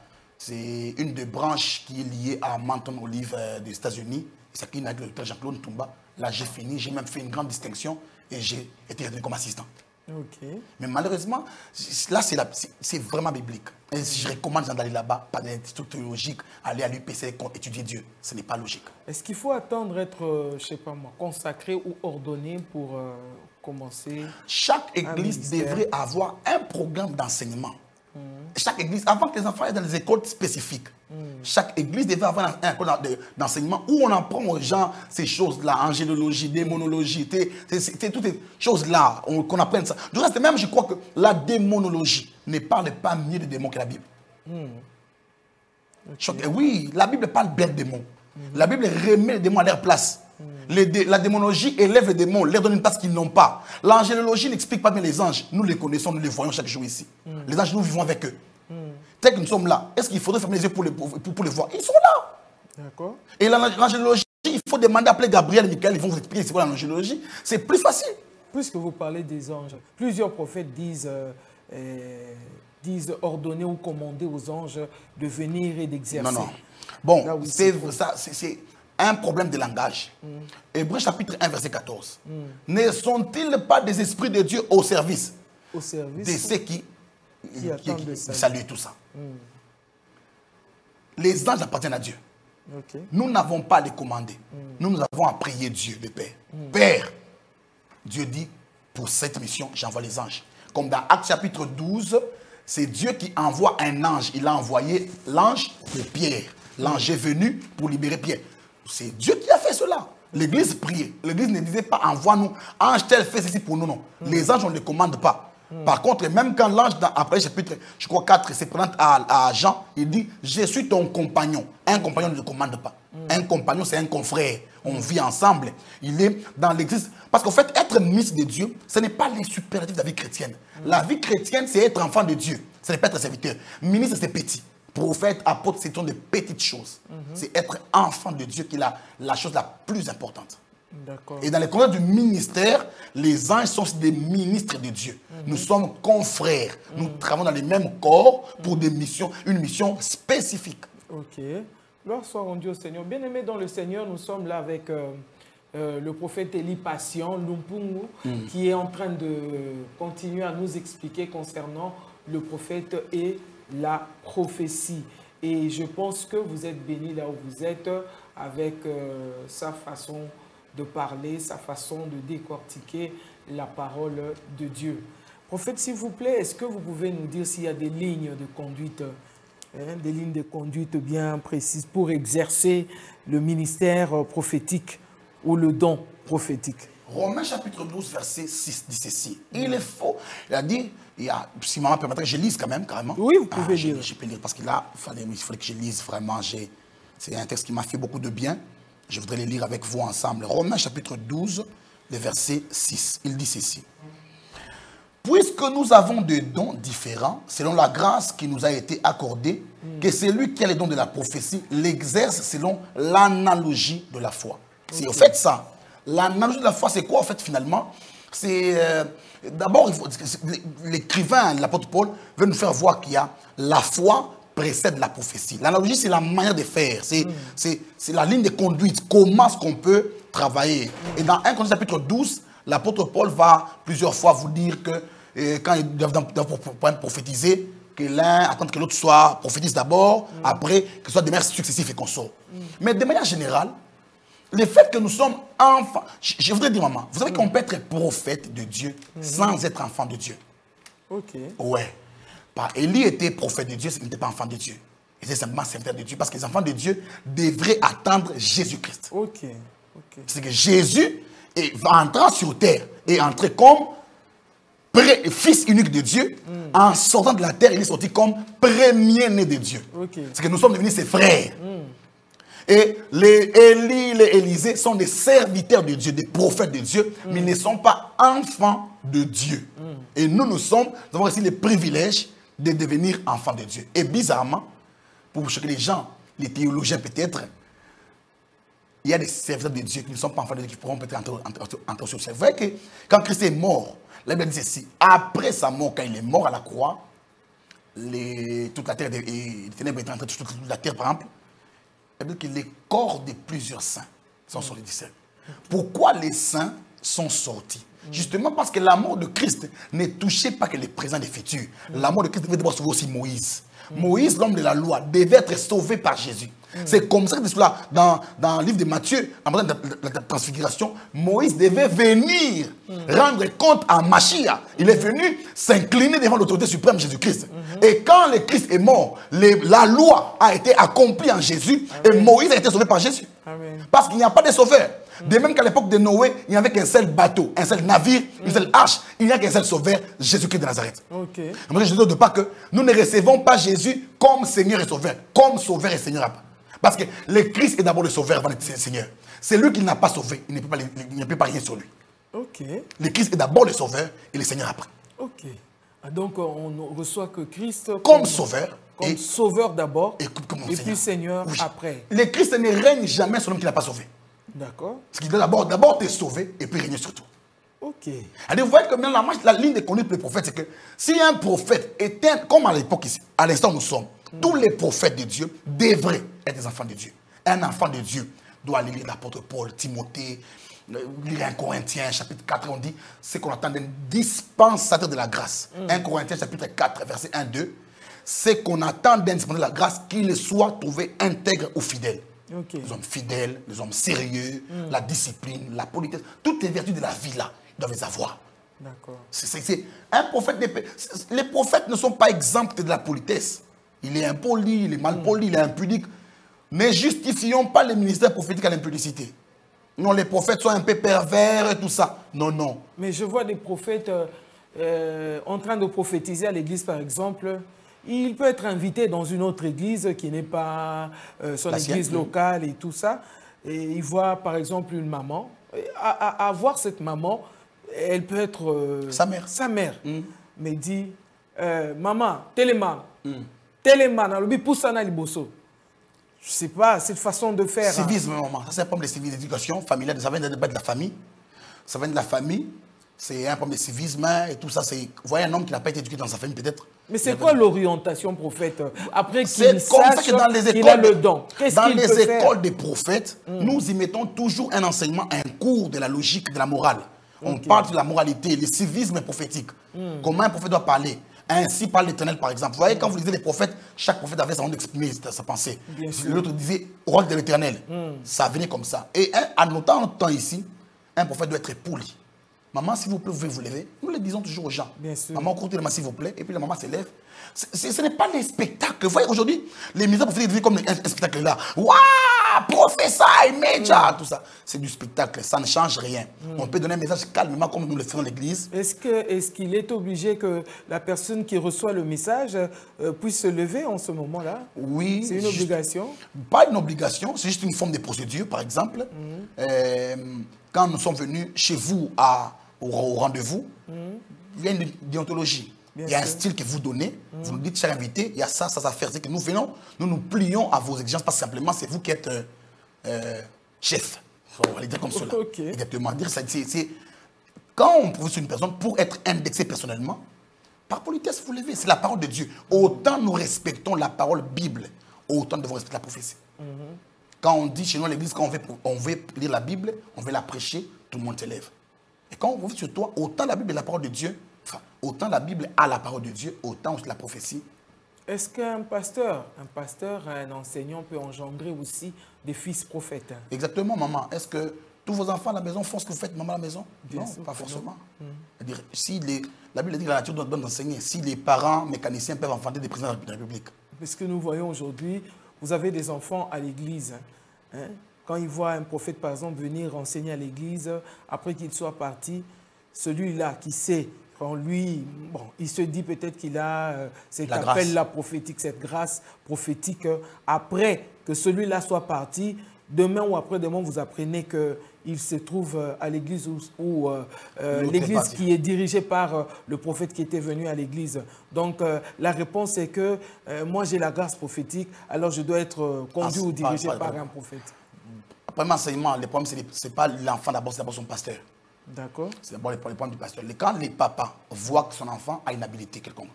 C'est une des branches qui est liée à Mountain Olive des États-Unis. C'est qui avec le docteur Jean-Claude Toumba. Là, j'ai fini, j'ai même fait une grande distinction et j'ai été retenu comme assistant. Okay. Mais malheureusement, là, c'est vraiment biblique. Et je recommande d'aller là-bas, pas d'institut théologique, aller à l'UPC, étudier Dieu. Ce n'est pas logique. Est-ce qu'il faut attendre être, je sais pas moi, consacré ou ordonné pour commencer? Chaque église devrait avoir un programme d'enseignement. Chaque église, avant que les enfants aient dans les écoles spécifiques, chaque église devait avoir un école d'enseignement où on apprend aux gens ces choses-là, angélologie, démonologie, toutes ces choses-là, qu'on apprenne ça. Du reste, même, je crois que la démonologie ne parle pas mieux de démons que la Bible. Okay. Oui, la Bible parle bien de démons. La Bible remet les démons à leur place. La démonologie élève les démons, leur donne une place qu'ils n'ont pas. L'angélologie n'explique pas bien les anges. Nous les connaissons, nous les voyons chaque jour ici. Les anges, nous vivons avec eux. Tel que nous sommes là, est-ce qu'il faudrait fermer les yeux pour les voir? Ils sont là. D'accord. Et l'angélologie, il faut demander à appeler Gabriel et Michael, ils vont vous expliquer c'est quoi l'angélologie. C'est plus facile. Puisque vous parlez des anges, plusieurs prophètes disent ordonner ou commander aux anges de venir et d'exercer. Non. Bon, c'est un problème de langage. Hébreux chapitre 1, verset 14. Ne sont-ils pas des esprits de Dieu au service de ceux qui saluent tout ça? Les anges appartiennent à Dieu. Okay. Nous n'avons pas à les commander. Nous avons à prier Dieu, le Père. Père, Dieu dit, pour cette mission, j'envoie les anges. Comme dans Actes chapitre 12, c'est Dieu qui envoie un ange. Il a envoyé l'ange de Pierre. L'ange est venu pour libérer Pierre. C'est Dieu qui a fait cela. L'église priait. L'église ne disait pas envoie-nous. Ange tel fait ceci pour nous, non. Les anges, on ne les commande pas. Par contre, même quand l'ange, après le chapitre, je crois 4, se présente à Jean, il dit, je suis ton compagnon. Un compagnon ne le commande pas. Un compagnon, c'est un confrère. On vit ensemble. Il est dans l'église. Parce qu'en fait, être ministre de Dieu, ce n'est pas les superlatifs de la vie chrétienne. La vie chrétienne, c'est être enfant de Dieu. Ce n'est pas être serviteur. Ministre, c'est petit. Prophète, apôtre, c'est de petites choses. C'est être enfant de Dieu qui est la chose la plus importante. Et dans les contextes du ministère, les anges sont des ministres de Dieu. Nous sommes confrères. Nous travaillons dans les mêmes corps pour une mission spécifique. Ok. Gloire soit rendue au Seigneur. Bien-aimés dans le Seigneur, nous sommes là avec le prophète Élie Patient Lumpungu, qui est en train de continuer à nous expliquer concernant le prophète et la prophétie. Et je pense que vous êtes bénis là où vous êtes avec sa façon de parler, sa façon de décortiquer la parole de Dieu. Prophète, s'il vous plaît, est-ce que vous pouvez nous dire s'il y a des lignes de conduite, des lignes de conduite bien précises pour exercer le ministère prophétique ou le don prophétique? Romains chapitre 12, verset 6 dit ceci. Il est faux. Il a dit, si maman permettrait, je lise quand même, carrément. Oui, vous pouvez lire. Je peux lire parce que là, il fallait que je lise vraiment. C'est un texte qui m'a fait beaucoup de bien. Je voudrais les lire avec vous ensemble. Romains chapitre 12, le verset 6. Il dit ceci. Puisque nous avons des dons différents, selon la grâce qui nous a été accordée, que celui qui a les dons de la prophétie l'exerce selon l'analogie de la foi. C'est au fait ça. L'analogie de la foi, c'est quoi en fait finalement? C'est d'abord, l'écrivain, l'apôtre Paul, veut nous faire voir qu'il y a la foi précède la prophétie. L'analogie, c'est la manière de faire. C'est la ligne de conduite. Comment est-ce qu'on peut travailler? Et dans 1 Corinthiens chapitre 12, l'apôtre Paul va plusieurs fois vous dire que quand ils doivent prophétiser, que l'un attend que l'autre soit prophétise d'abord, après que ce soit des manières successives et qu'on sort. Mais de manière générale, le fait que nous sommes enfants, je voudrais dire, maman, vous savez qu'on peut être prophète de Dieu sans être enfant de Dieu. Ok. Ouais. Élie était prophète de Dieu, il n'était pas enfant de Dieu. Il était simplement serviteur de Dieu parce que les enfants de Dieu devraient attendre Jésus-Christ. Ok. C'est que Jésus va entrer sur terre et entrer comme fils unique de Dieu. En sortant de la terre, il est sorti comme premier-né de Dieu. C'est que nous sommes devenus ses frères. Et les Élie, les Élisée sont des serviteurs de Dieu, des prophètes de Dieu, mais ils ne sont pas enfants de Dieu. Et nous avons aussi le privilège de devenir enfants de Dieu. Et bizarrement, pour choquer les gens, les théologiens peut-être, il y a des serviteurs de Dieu qui ne sont pas enfants de Dieu, qui pourront peut-être entrer sur. C'est vrai que quand Christ est mort, la Bible dit ceci, après sa mort, quand il est mort à la croix, toute la terre, et les ténèbres étaient entrées sur toute la terre, par exemple, elle dit que les corps de plusieurs saints sont sortis du ciel. Pourquoi les saints sont sortis? Justement parce que la mort de Christ ne touchait pas que les présents et les futurs. La mort de Christ devait d'abord sauver aussi Moïse. Moïse, l'homme de la loi, devait être sauvé par Jésus. C'est comme ça que cela, dans le livre de Matthieu, en parlant de la transfiguration, Moïse devait venir rendre compte à Machia. Il est venu s'incliner devant l'autorité suprême Jésus-Christ. Et quand le Christ est mort, la loi a été accomplie en Jésus et Moïse a été sauvé par Jésus. Amen. Parce qu'il n'y a pas de sauveur. De même qu'à l'époque de Noé, il n'y avait qu'un seul bateau, un seul navire, une seule arche. Il n'y a qu'un seul sauveur, Jésus-Christ de Nazareth. Okay. Je ne dis pas que nous ne recevons pas Jésus comme Seigneur et Sauveur, comme Sauveur et Seigneur. Parce que le Christ est d'abord le Sauveur avant d'être Seigneur. C'est lui qui n'a pas sauvé, il ne peut pas rien sur lui. Okay. Le Christ est d'abord le Sauveur et le Seigneur après. Ok. Donc on reçoit que Christ comme Sauveur. Comme Sauveur d'abord et puis Seigneur oui. Après. Le Christ ne règne jamais sur l'homme qui n'a pas sauvé. D'accord. Parce qu'il doit d'abord te sauver et puis régner sur toi. Ok. Alors, vous voyez que maintenant la ligne de conduite pour les prophètes, c'est que si un prophète est comme à l'époque ici, à l'instant où nous sommes, tous les prophètes de Dieu devraient être des enfants de Dieu. Un enfant de Dieu doit aller lire l'apôtre Paul, Timothée, lire 1 Corinthiens, chapitre 4, on dit, c'est qu'on attend d'un dispensateur de la grâce. 1 Corinthiens, chapitre 4, verset 1-2, c'est qu'on attend d'un dispensateur de la grâce qu'il soit trouvé intègre ou fidèle. Okay. Les hommes fidèles, les hommes sérieux, la discipline, la politesse, toutes les vertus de la vie là, ils doivent les avoir. D'accord. Un prophète, les prophètes ne sont pas exempts de la politesse. Il est impoli, il est mal poli, il est impudique. Ne justifions pas les ministères prophétiques à l'impudicité. Non, les prophètes sont un peu pervers et tout ça. Non, non. Mais je vois des prophètes en train de prophétiser à l'église, par exemple. Il peut être invité dans une autre église qui n'est pas son église locale et tout ça. Et il voit par exemple une maman. À voir cette maman, elle peut être sa mère. Sa mère. Mais dit, maman, téléman. Téléman, alors poussana liboso. Je ne sais pas, cette façon de faire. Civisme, maman. Ça, c'est un problème de civisme, d'éducation familiale. Ça vient de la famille. Ça vient de la famille. C'est un problème de civisme et tout ça. Vous voyez un homme qui n'a pas été éduqué dans sa famille, peut-être. Mais c'est quoi l'orientation prophète? Après qu'il sache qu'il a le don. Dans les écoles des prophètes, nous y mettons toujours un enseignement, un cours de la logique, de la morale. On parle de la moralité, le civisme prophétique. Comment un prophète doit parler. Ainsi parle l'Éternel, par exemple. Vous voyez, quand vous lisez les prophètes, chaque prophète avait sa façon d'exprimer sa pensée. L'autre disait, roi de l'Éternel. Ça venait comme ça. Et en autant de temps ici, un prophète doit être poli. Maman, s'il vous plaît, vous pouvez vous lever. Nous le disons toujours aux gens. Maman, courtez la main, s'il vous plaît. Et puis la maman se lève. Ce n'est pas les spectacles. Vous voyez, aujourd'hui, les ministères prophétiques deviennent comme un spectacle là. Waouh, professeur, média, tout ça. C'est du spectacle. Ça ne change rien. On peut donner un message calmement comme nous le faisons dans l'église. Est-ce qu'il est obligé que la personne qui reçoit le message puisse se lever en ce moment-là? Oui. C'est une obligation? Pas une obligation. C'est juste une forme de procédure, par exemple. Quand nous sommes venus chez vous au rendez-vous, il y a une déontologie. Il y a un style que vous donnez. Vous nous dites, cher invité, il y a ça à faire. C'est que nous venons, nous nous plions à vos exigences, parce que simplement, c'est vous qui êtes chef. On va le dire comme cela. Exactement. Quand on prouve sur une personne, pour être indexé personnellement, par politesse, vous levez. C'est la parole de Dieu. Autant nous respectons la parole Bible, autant nous devons respecter la prophétie. Quand on dit chez nous à l'église, quand on veut lire la Bible, on veut la prêcher, tout le monde se lève. Et quand on prouve sur toi, autant la Bible est la parole de Dieu, autant la Bible a la parole de Dieu, autant la prophétie. Est-ce qu'un pasteur, un enseignant peut engendrer aussi des fils prophètes? Exactement, maman. Est-ce que tous vos enfants à la maison font ce que vous faites, maman, à la maison? Non, pas forcément. C'est-à-dire, la Bible dit que la nature doit nous enseigner. Si les parents mécaniciens peuvent enfanter des présidents de la République. Parce que nous voyons aujourd'hui, vous avez des enfants à l'église. Quand ils voient un prophète, par exemple, venir enseigner à l'église, après qu'il soit parti, celui-là qui sait, quand lui, bon, il se dit peut-être qu'il a cet appel-là prophétique, cette grâce prophétique. Après que celui-là soit parti, demain ou après-demain, vous apprenez qu'il se trouve à l'église ou l'église qui est dirigée par le prophète qui était venu à l'église. Donc, la réponse est que moi, j'ai la grâce prophétique, alors je dois être conduit ou dirigé par un prophète. Après l'enseignement, le problème, ce n'est pas l'enfant d'abord, c'est d'abord son pasteur. D'accord. C'est d'abord les points du pasteur. Quand les papas voient que son enfant a une habilité quelconque,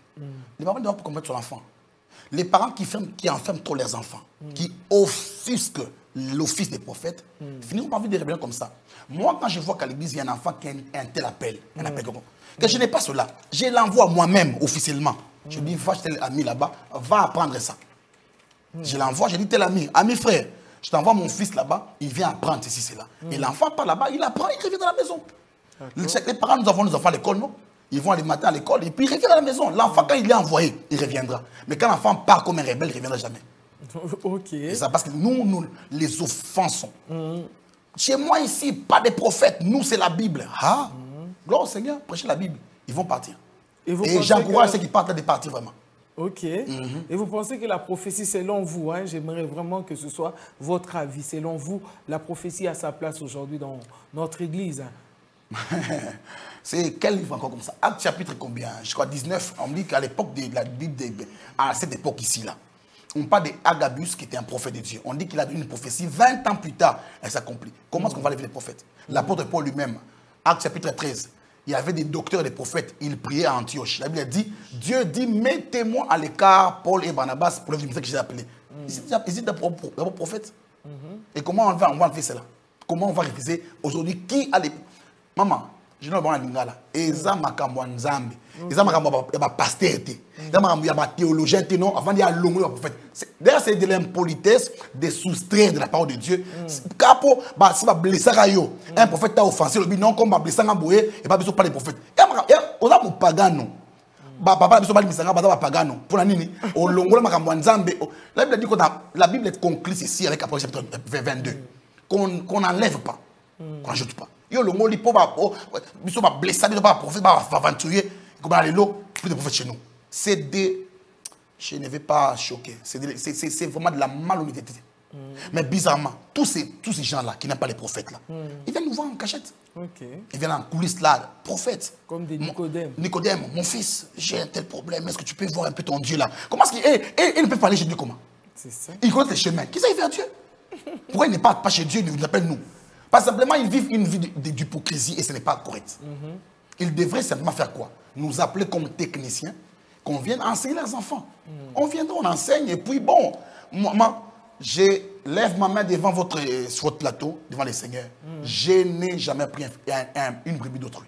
les papas ne doivent pas commettre son enfant. Les parents qui enferment trop leurs enfants, qui offusquent l'office des prophètes, finiront par vivre des rébellions comme ça. Moi, quand je vois qu'à l'église, il y a un enfant qui a un tel appel, que je n'ai pas cela, je l'envoie moi-même officiellement. Je dis, va chez tel ami là-bas, va apprendre ça. Je l'envoie, je dis, tel ami frère, je t'envoie mon fils là-bas, il vient apprendre ceci, cela. Et l'enfant part là-bas, il apprend, il revient dans la maison. Les parents, nous avons nos enfants à l'école, non? Ils vont aller le matin à l'école et puis ils reviennent à la maison. L'enfant, quand il est envoyé, il reviendra. Mais quand l'enfant part comme un rebelle, il ne reviendra jamais. Ok. Et ça parce que nous les offensons. Chez moi ici, pas des prophètes. Nous, c'est la Bible. Ah, gloire au Seigneur, prêchez la Bible. Ils vont partir. Et j'encourage ceux qui partent là de partir vraiment. Ok. Et vous pensez que la prophétie, selon vous, hein, j'aimerais vraiment que ce soit votre avis, selon vous, la prophétie a sa place aujourd'hui dans notre église? C'est quel livre encore comme ça? Acte chapitre combien? Je crois 19. On me dit qu'à l'époque de la Bible, à cette époque ici, là, on parle d'Agabus qui était un prophète de Dieu. On dit qu'il a donné une prophétie 20 ans plus tard, elle s'accomplit. Comment est-ce qu'on va lever les prophètes? L'apôtre Paul lui-même, Acte chapitre 13, il y avait des docteurs et des prophètes, ils priaient à Antioche. La Bible a dit, Dieu dit, mettez-moi à l'écart Paul et Barnabas pour le ministère que j'ai appelé. Ils étaient d'abord prophètes. Et comment on va enlever cela? Comment on va refuser aujourd'hui? Qui a les... Maman, je ne sais pas lingala. Eza makambo nzambe. Eza makambo ya ba pasteur té. Eza makambo ya ba théologien té non avant d'y aller longo ya prophète. D'ailleurs c'est de l'impolitesse de soustraire de la parole de Dieu. Capo ba si ba blesser yo. Un prophète t'a offensé le non comme ba blesser ngaboye et pas besoin de parler prophète. Et oza mo pagano. Ba papa biso ba misanga ba pagano. Pour la nini o longo la makambo nzambe. La Bible dit que la Bible conclut ceci avec Apocalypse chapitre 22 qu'on n'enlève pas, qu'on n'ajoute pas. Yo le mot li po ba biso ba blesser ba prophète ba aventurier comme dans les lots plus de prophètes chez nous. C'est des, je ne vais pas choquer, c'est vraiment de la malhonnêteté. Mais bizarrement, tous ces gens-là qui n'aiment pas les prophètes là, ils viennent nous voir en cachette. Ils viennent en coulisses là, prophètes. Comme des Nicodème. Nicodème, mon fils, j'ai un tel problème, est-ce que tu peux voir un peu ton Dieu là? Comment est-ce qu'il ne peut parler chez Dieu comment? C'est ça. Il connaît les chemins. Qui ça il fait à Dieu? Pourquoi il ne parle pas chez Dieu, il nous appelle nous? Parce que simplement, ils vivent une vie d'hypocrisie et ce n'est pas correct. Ils devraient simplement faire quoi? Nous appeler comme techniciens, qu'on vienne enseigner leurs enfants. On viendra, on enseigne, et puis bon, moi, je lève ma main devant sur votre plateau, devant les seigneurs. Je n'ai jamais pris une brebis d'autrui.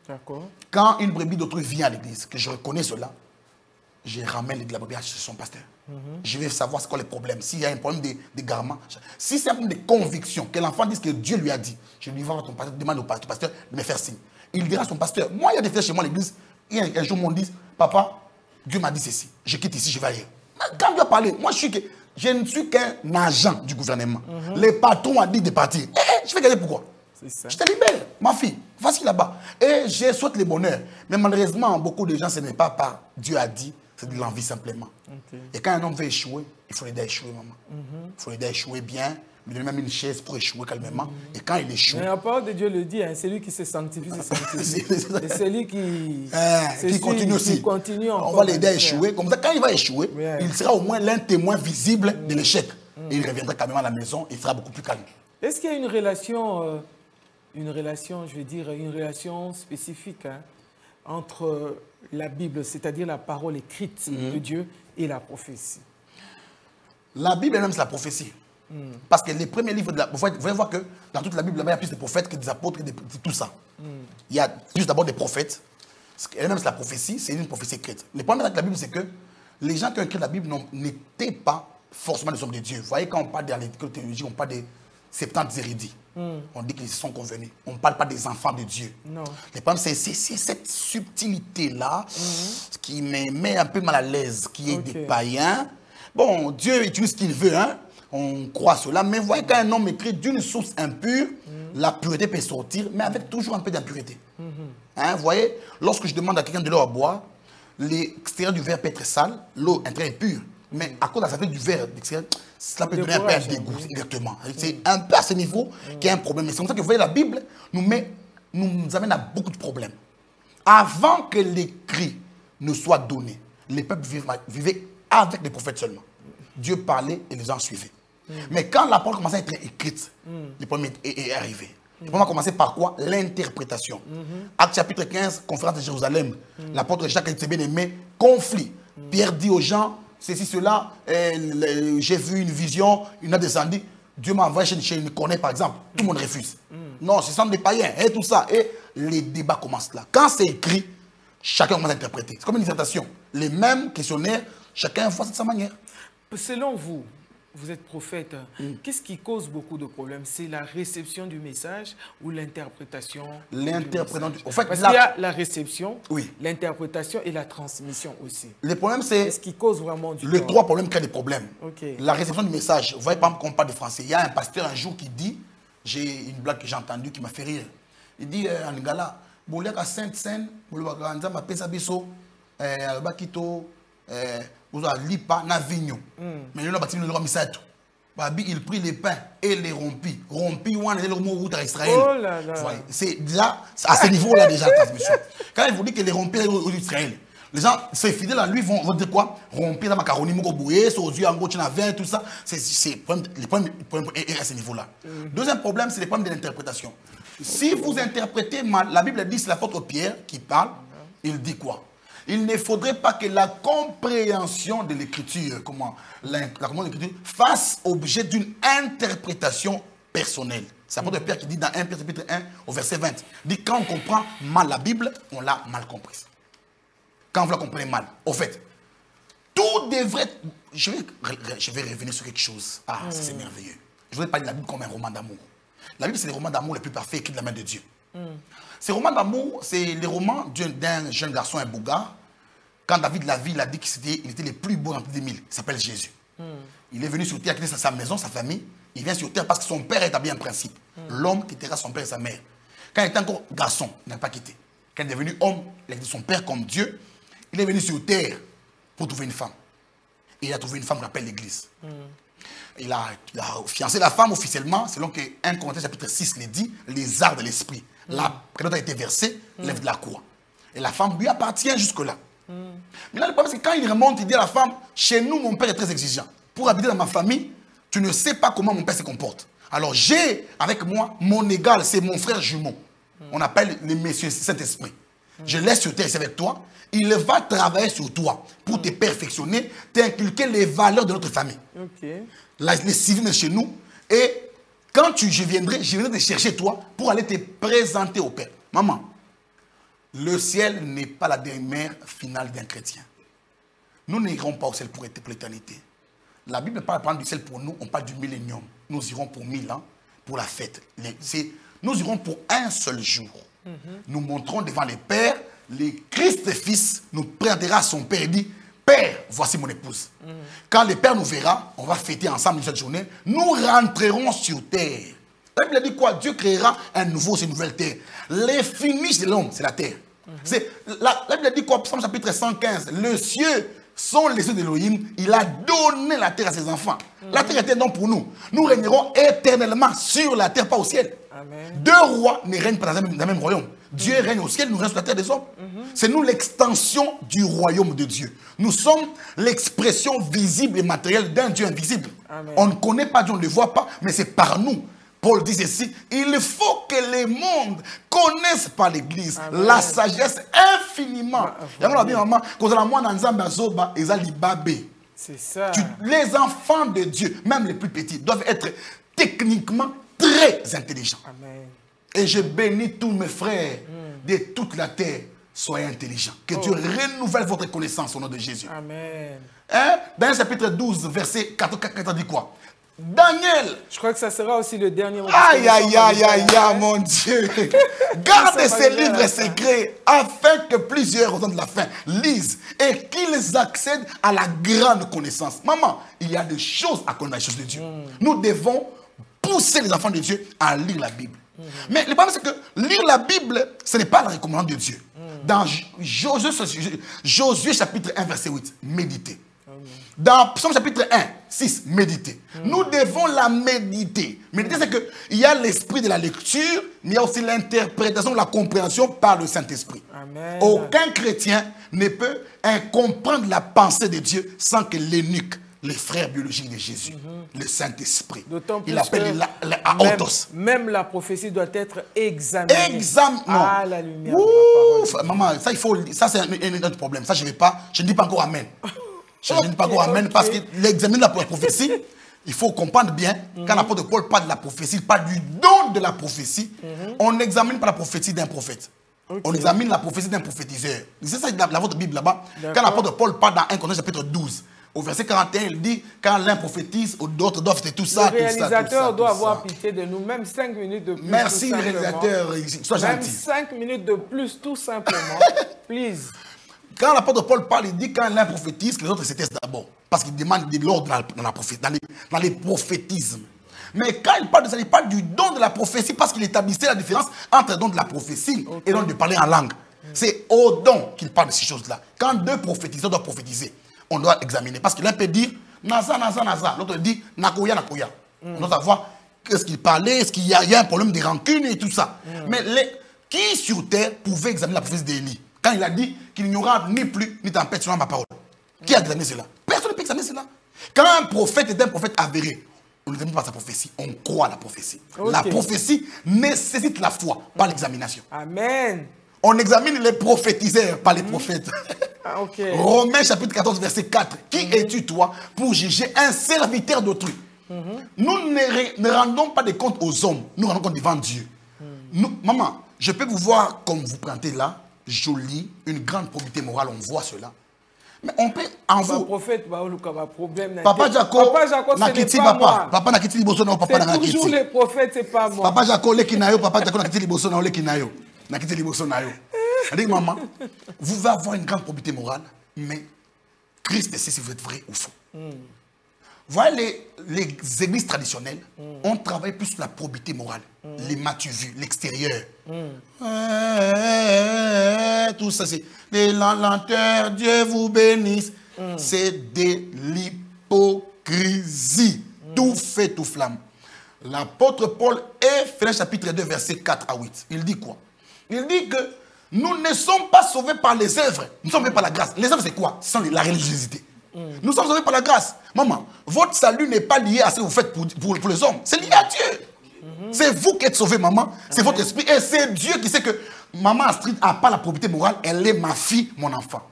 D'accord. Quand une brebis d'autrui vient à l'église, que je reconnais cela, je ramène la brebis chez son pasteur. Je vais savoir ce qu'est le problème. S'il y a un problème de garment, si c'est un problème de conviction, que l'enfant dise que Dieu lui a dit, je lui vais voir ton pasteur, demande au pasteur de me faire signe. Il dira à son pasteur, moi il y a des frères chez moi à l'église, un jour m'ont dit, papa, Dieu m'a dit ceci, je quitte ici, je vais ailleurs. Quand Dieu a parlé, moi je ne suis qu'un agent du gouvernement. Les patrons ont dit de partir. Je vais gagner pourquoi? Je te libère, ma fille, vas-y là-bas. Et je souhaite le bonheur. Mais malheureusement, beaucoup de gens, ce n'est pas par Dieu a dit, c'est de l'envie simplement. Et quand un homme veut échouer, il faut l'aider à échouer, maman. Il faut l'aider à échouer bien, lui donner même une chaise pour échouer calmement. Et quand il échoue... Mais la parole de Dieu le dit, hein, celui qui se sanctifie, se sanctifie. Et celui qui continue aussi. Qui continue on va l'aider à échouer. Comme ça, quand il va échouer, il sera au moins l'un témoin visible de l'échec. Et il reviendra quand même à la maison, il sera beaucoup plus calme. Est-ce qu'il y a une relation, je veux dire, une relation spécifique hein, entre la Bible, c'est-à-dire la parole écrite de Dieu, et la prophétie? La Bible elle-même, c'est la prophétie. Parce que les premiers livres de la... Vous voyez voir que dans toute la Bible, il y a plus de prophètes que des apôtres, que tout ça. Il y a plus d'abord des prophètes. Elle-même, c'est la prophétie, c'est une prophétie écrite. Le problème avec la Bible, c'est que les gens qui ont écrit la Bible n'étaient pas forcément des hommes de Dieu. Vous voyez, quand on parle de l'école théologique, on parle des 70 érudits. On dit qu'ils se sont convenus. On ne parle pas des enfants de Dieu. Non. Le problème, c'est cette subtilité-là qui me met un peu mal à l'aise, qui est des païens. Bon, Dieu utilise ce qu'il veut, hein. On croit cela. Mais vous voyez, quand un homme écrit d'une source impure, la pureté peut sortir, mais avec toujours un peu d'impureté. Hein, vous voyez, lorsque je demande à quelqu'un de l'eau à boire, l'extérieur du verre peut être sale, l'eau intérieure est pure. Mais à cause de la saleté du verre d'extérieur, cela peut donner un peu un dégoût. Exactement. C'est un peu à ce niveau qu'il y a un problème. Et c'est comme ça que vous voyez, la Bible nous amène à beaucoup de problèmes. Avant que l'écrit ne soit donné, les peuples vivaient avec les prophètes seulement. Dieu parlait et les gens suivaient. Mais quand la parole commençait à être écrite, le problème est arrivé. On va commencer par quoi? L'interprétation. Acte chapitre 15, conférence de Jérusalem. L'apôtre Jacques était bien aimé, conflit. Pierre dit aux gens, ceci, cela, j'ai vu une vision, une a descendu. Dieu m'a envoyé chez une corneille, par exemple. Tout le monde refuse. Non, ce sont des païens, et tout ça. Et les débats commencent là. Quand c'est écrit, chacun commence à interpréter. C'est comme une dissertation. Les mêmes questionnaires, chacun voit de sa manière. Selon vous, vous êtes prophète, qu'est-ce qui cause beaucoup de problèmes? C'est la réception du message ou l'interprétation? L'interprétation. En fait, parce qu'il y a la réception, oui, l'interprétation et la transmission aussi. Le problème, c'est... ce qui cause vraiment du Les trois problèmes créent des problèmes. Okay. La réception du message. Vous voyez, par exemple, quand on parle de français, il y a un pasteur un jour qui dit, j'ai une blague que j'ai entendue qui m'a fait rire. Il dit en Lingala, Bouliaka Sainte-Seine, Bouliaka Nzamba Pesabiso, Bakito, Lipa, Navigno. Mais il a bâti le droit Misato. Il prit les pains et les rompit. Rompit, on est le mot route à Israël. Oh là là. C'est là, à ce niveau-là déjà, la transmission. Quand il vous dit que les rompit aux Israël, les gens, ces fidèles à lui vont dire quoi? Rompir la macaroni, moko boué, aux yeux en gros, tu n'as tout ça. C'est les problèmes à ce niveau-là. Deuxième problème, c'est les problèmes de l'interprétation. Si vous interprétez mal, la Bible dit, c'est l'apôtre Pierre qui parle, il dit quoi? Il ne faudrait pas que la compréhension de l'écriture, comment l'écriture, fasse objet d'une interprétation personnelle. C'est l'apôtre Pierre qui dit dans 1 Pierre chapitre 1 au verset 20. Il dit quand on comprend mal la Bible, on l'a mal comprise. Quand vous la comprenez mal, au fait, tout devrait... Je vais revenir sur quelque chose. Ah, c'est merveilleux. Je voudrais parler de la Bible comme un roman d'amour. La Bible, c'est le roman d'amour le plus parfait écrit de la main de Dieu. Ces romans d'amour, c'est les romans d'un jeune garçon, un bougard. Quand David l'a vu, il a dit qu'il était le plus beau dans plus des mille. Il s'appelle Jésus. Il est venu sur terre, il a quitté sa maison, sa famille. Il vient sur terre parce que son père a établi un principe. L'homme quittera son père et sa mère. Quand il était encore garçon, il n'a pas quitté. Quand il est devenu homme, il a quitté son père comme Dieu. Il est venu sur terre pour trouver une femme. Et il a trouvé une femme qu'on appelle l'Église. Il a fiancé la femme officiellement, selon que 1 Corinthiens chapitre 6 le dit, les arts de l'esprit. La prénote a été versée, lève de la croix. Et la femme lui appartient jusque-là. Maintenant, le problème, c'est que quand il remonte, il dit à la femme, chez nous, mon père est très exigeant. Pour habiter dans ma famille, tu ne sais pas comment mon père se comporte. Alors j'ai avec moi mon égal, c'est mon frère jumeau. On appelle les messieurs Saint-Esprit. Je laisse sur terre ici avec toi. Il va travailler sur toi pour te perfectionner, t'inculquer les valeurs de notre famille. Les civils chez nous. Et quand je viendrai te chercher toi pour aller te présenter au Père. Maman, le ciel n'est pas la dernière finale d'un chrétien. Nous n'irons pas au ciel pour l'éternité. La Bible ne parle pas du ciel pour nous, on parle du millénium. Nous irons pour 1000 ans, pour la fête. Nous irons pour un seul jour. Nous monterons devant les pères, le Christ Fils nous présentera à son Père et dit, Père, voici mon épouse. Quand le Père nous verra, on va fêter ensemble cette journée, nous rentrerons sur terre. La Bible dit quoi? Dieu créera un nouveau, c'est une nouvelle terre. Les finishes de l'homme, c'est la terre. La Bible dit quoi? Psaume chapitre 115, le ciel sont les yeux d'Élohim, il a donné la terre à ses enfants. La terre était donc pour nous. Nous régnerons éternellement sur la terre, pas au ciel. Amen. Deux rois ne règnent pas dans le même royaume. Dieu règne au ciel, nous règnons sur la terre des hommes. C'est nous l'extension du royaume de Dieu. Nous sommes l'expression visible et matérielle d'un Dieu invisible. Amen. On ne connaît pas Dieu, on ne le voit pas, mais c'est par nous. Paul dit ceci, il faut que le monde connaisse par l'Église la sagesse infiniment. C'est ça. Les enfants de Dieu, même les plus petits, doivent être techniquement très intelligents. Amen. Et je bénis tous mes frères de toute la terre. Soyez intelligents. Que Dieu renouvelle votre connaissance au nom de Jésus. Amen. Hein? Dans le chapitre 12, verset 4 dit quoi? Daniel. Je crois que ça sera aussi le dernier. Aïe, aïe, aïe, aïe, aïe, mon Dieu. Garde ces livres secrets afin que plusieurs, au temps de la fin, lisent et qu'ils accèdent à la grande connaissance. Maman, il y a des choses à connaître, les choses de Dieu. Nous devons pousser les enfants de Dieu à lire la Bible. Mais le problème, c'est que lire la Bible, ce n'est pas la recommandation de Dieu. Dans Josué chapitre 1, verset 8, méditez. Dans Psaume chapitre 1, 6, méditer. Nous devons la méditer. Méditer, c'est qu'il y a l'esprit de la lecture, mais il y a aussi l'interprétation, la compréhension par le Saint-Esprit. Aucun chrétien ne peut comprendre la pensée de Dieu sans que l'eunuque les frères biologiques de Jésus, le Saint-Esprit. D'autant plus il appelle les aortos. Même la prophétie doit être examinée à la lumière Ouf, de la parole. maman, ça c'est un autre problème. Ça, je ne dis pas encore Amen. Je ne dis pas encore Amen parce que l'examen de la prophétie, il faut comprendre bien, quand l'apôtre Paul parle de la prophétie, il parle du don de la prophétie. On n'examine pas la prophétie d'un prophète. On examine la prophétie d'un prophétiseur. C'est ça dans votre Bible là-bas. Quand l'apôtre Paul parle dans 1 Corinthiens chapitre 12, au verset 41, il dit, quand l'un prophétise, d'autres doivent faire tout ça, le réalisateur doit avoir pitié de nous, même 5 minutes de plus. Merci le réalisateur, sois gentil. Même 5 minutes de plus, tout simplement. Please. Quand l'apôtre Paul parle, il dit quand l'un prophétise, que les autres se taisent d'abord. Parce qu'il demande de l'ordre dans les prophétismes. Mais quand il parle de ça, il parle du don de la prophétie parce qu'il établissait la différence entre le don de la prophétie et le don de parler en langue. C'est au don qu'il parle de ces choses-là. Quand deux prophétiseurs doivent prophétiser, on doit examiner. Parce que l'un peut dire Naza, Naza, Naza. L'autre dit Nakoya, Nakoya. On doit savoir qu'est-ce qu'il parlait, est-ce qu'il y a un problème de rancune et tout ça. Mais qui sur terre pouvait examiner la prophétie d'Élie quand il a dit qu'il n'y aura ni pluie ni tempête sur ma parole? Qui a examiné cela? Personne ne peut examiner cela. Quand un prophète est un prophète avéré, on n'examine pas sa prophétie, on croit à la prophétie. La prophétie nécessite la foi, pas l'examination. Amen. On examine les prophétiseurs, pas les prophètes. Romains chapitre 14, verset 4. Qui es-tu, toi, pour juger un serviteur d'autrui? Nous ne rendons pas des comptes aux hommes, nous rendons compte devant Dieu. Maman, je peux vous voir comme vous plantez là, joli, une grande probité morale, on voit cela. Mais on peut en vous. Prophète, Papa Jaco, Nakiti papa. Papa Nakiti liboso na papa Nakiti. C'est toujours les prophètes, c'est pas moi. Papa Jaco le kinayo, papa Jaco Nakiti liboso na le kinayo. Nakiti liboso na yo. C'est-à-dire, maman, vous allez avoir une grande probité morale, mais Christ sait si vous êtes vrai ou faux. Voyez, les églises traditionnelles, on travaille plus sur la probité morale. Les m'as-tu vu, l'extérieur. Tout ça, c'est des lenteurs, Dieu vous bénisse. C'est de l'hypocrisie. Tout fait, tout flamme. L'apôtre Paul, Éphésiens chapitre 2, verset 4 à 8. Il dit quoi? Il dit que nous ne sommes pas sauvés par les œuvres. Nous sommes sauvés par la grâce. Les œuvres, c'est quoi? Sans la religiosité. Nous sommes sauvés par la grâce. Maman, votre salut n'est pas lié à ce que vous faites pour les hommes. C'est lié à Dieu. C'est vous qui êtes sauvés, maman. C'est votre esprit. Et c'est Dieu qui sait que maman Astrid n'a pas la probité morale. Elle est ma fille, mon enfant.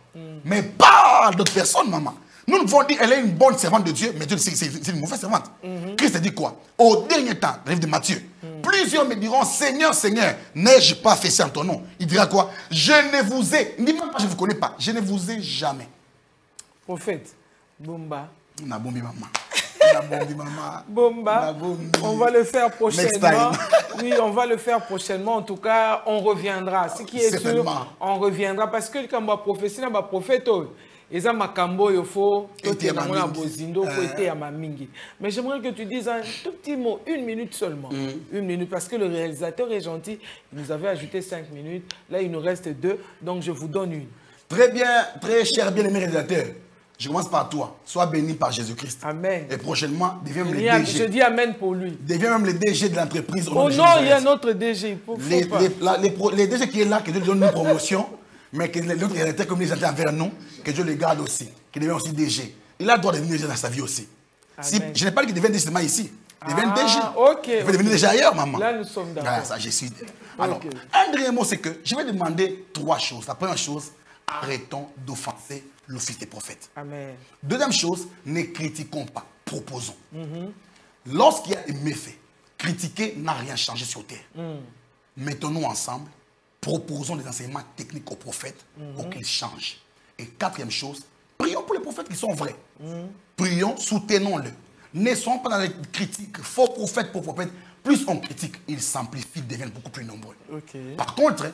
Mais pas d'autres personnes, maman. Nous devons dire qu'elle est une bonne servante de Dieu, mais Dieu c'est une mauvaise servante. Christ dit quoi? Au dernier temps, le livre de Matthieu, plusieurs me diront, Seigneur, Seigneur, n'ai-je pas fait ça en ton nom? Il dira quoi? Je ne vous ai, ni même pas je ne vous connais pas, je ne vous ai jamais. Prophète, Bomba. On a bombi maman. Bomba, on va le faire prochainement. Oui, on va le faire prochainement. En tout cas, on reviendra. Ce qui est sûr, on reviendra. Parce que quand on va prophétie, on va prophète. Et ça, Makambo, il faut mais j'aimerais que tu dises un tout petit mot, 1 minute seulement. 1 minute, parce que le réalisateur est gentil. Il nous avait ajouté 5 minutes. Là, il nous reste 2. Donc, je vous donne une. Très bien, très cher, bien-aimé réalisateur. Je commence par toi. Sois béni par Jésus-Christ. Amen. Et prochainement, deviens même le DG. Je dis Amen pour lui. Deviens même le DG de l'entreprise. Oh non, il y a un autre DG. Les DG qui est là, que Dieu donne une promotion, mais que l'autre réalisateur comme les envers nous, que Dieu les garde aussi. Qu'il devienne aussi DG. Il a le droit de devenir DG dans sa vie aussi. Si, je n'ai pas dit qu'il devienne seulement ici. Il devient DG. Il peut devenir déjà ailleurs, maman. Là, nous sommes d'accord. Ah, ça, je suis. Alors, un dernier mot, c'est que je vais demander 3 choses. La première chose, arrêtons d'offenser l'office des prophètes. Amen. Deuxième chose, ne critiquons pas, proposons. Lorsqu'il y a des méfaits, critiquer n'a rien changé sur terre. Mettons-nous ensemble, proposons des enseignements techniques aux prophètes pour qu'ils changent. Et quatrième chose, prions pour les prophètes qui sont vrais. Prions, soutenons-le. Ne soyons pas dans les critiques, faux prophètes, pour prophètes. Plus on critique, ils s'amplifient, ils deviennent beaucoup plus nombreux. Par contre,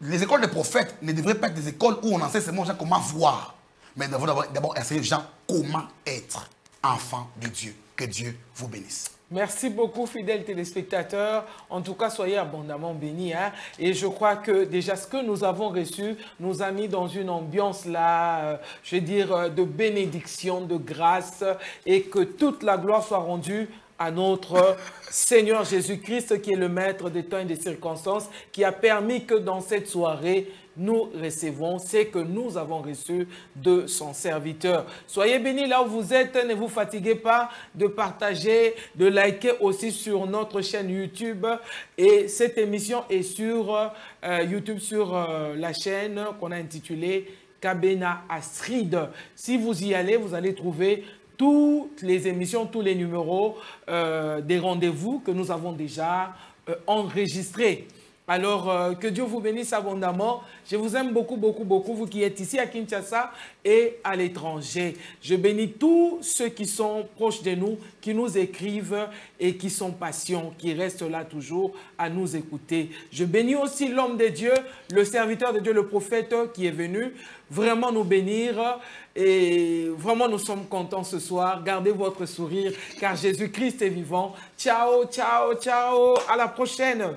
les écoles de prophètes ne devraient pas être des écoles où on enseigne seulement aux gens comment voir. Mais nous devons d'abord enseigner aux gens comment être enfant de Dieu. Que Dieu vous bénisse. Merci beaucoup, fidèles téléspectateurs. En tout cas, soyez abondamment bénis. Hein? Et je crois que déjà ce que nous avons reçu nous a mis dans une ambiance là, je veux dire, de bénédiction, de grâce, et que toute la gloire soit rendue à notre Seigneur Jésus-Christ qui est le maître des temps et des circonstances, qui a permis que dans cette soirée, nous recevons ce que nous avons reçu de son serviteur. Soyez bénis là où vous êtes, ne vous fatiguez pas de partager, de liker aussi sur notre chaîne YouTube. Et cette émission est sur YouTube, sur la chaîne qu'on a intitulée Kabena Astrid. Si vous y allez, vous allez trouver toutes les émissions, tous les numéros des rendez-vous que nous avons déjà enregistrés. Alors, que Dieu vous bénisse abondamment. Je vous aime beaucoup, beaucoup, beaucoup, vous qui êtes ici à Kinshasa et à l'étranger. Je bénis tous ceux qui sont proches de nous, qui nous écrivent et qui sont patients, qui restent là toujours à nous écouter. Je bénis aussi l'homme de Dieu, le serviteur de Dieu, le prophète qui est venu vraiment nous bénir. Et vraiment, nous sommes contents ce soir. Gardez votre sourire car Jésus-Christ est vivant. Ciao, ciao, ciao. À la prochaine.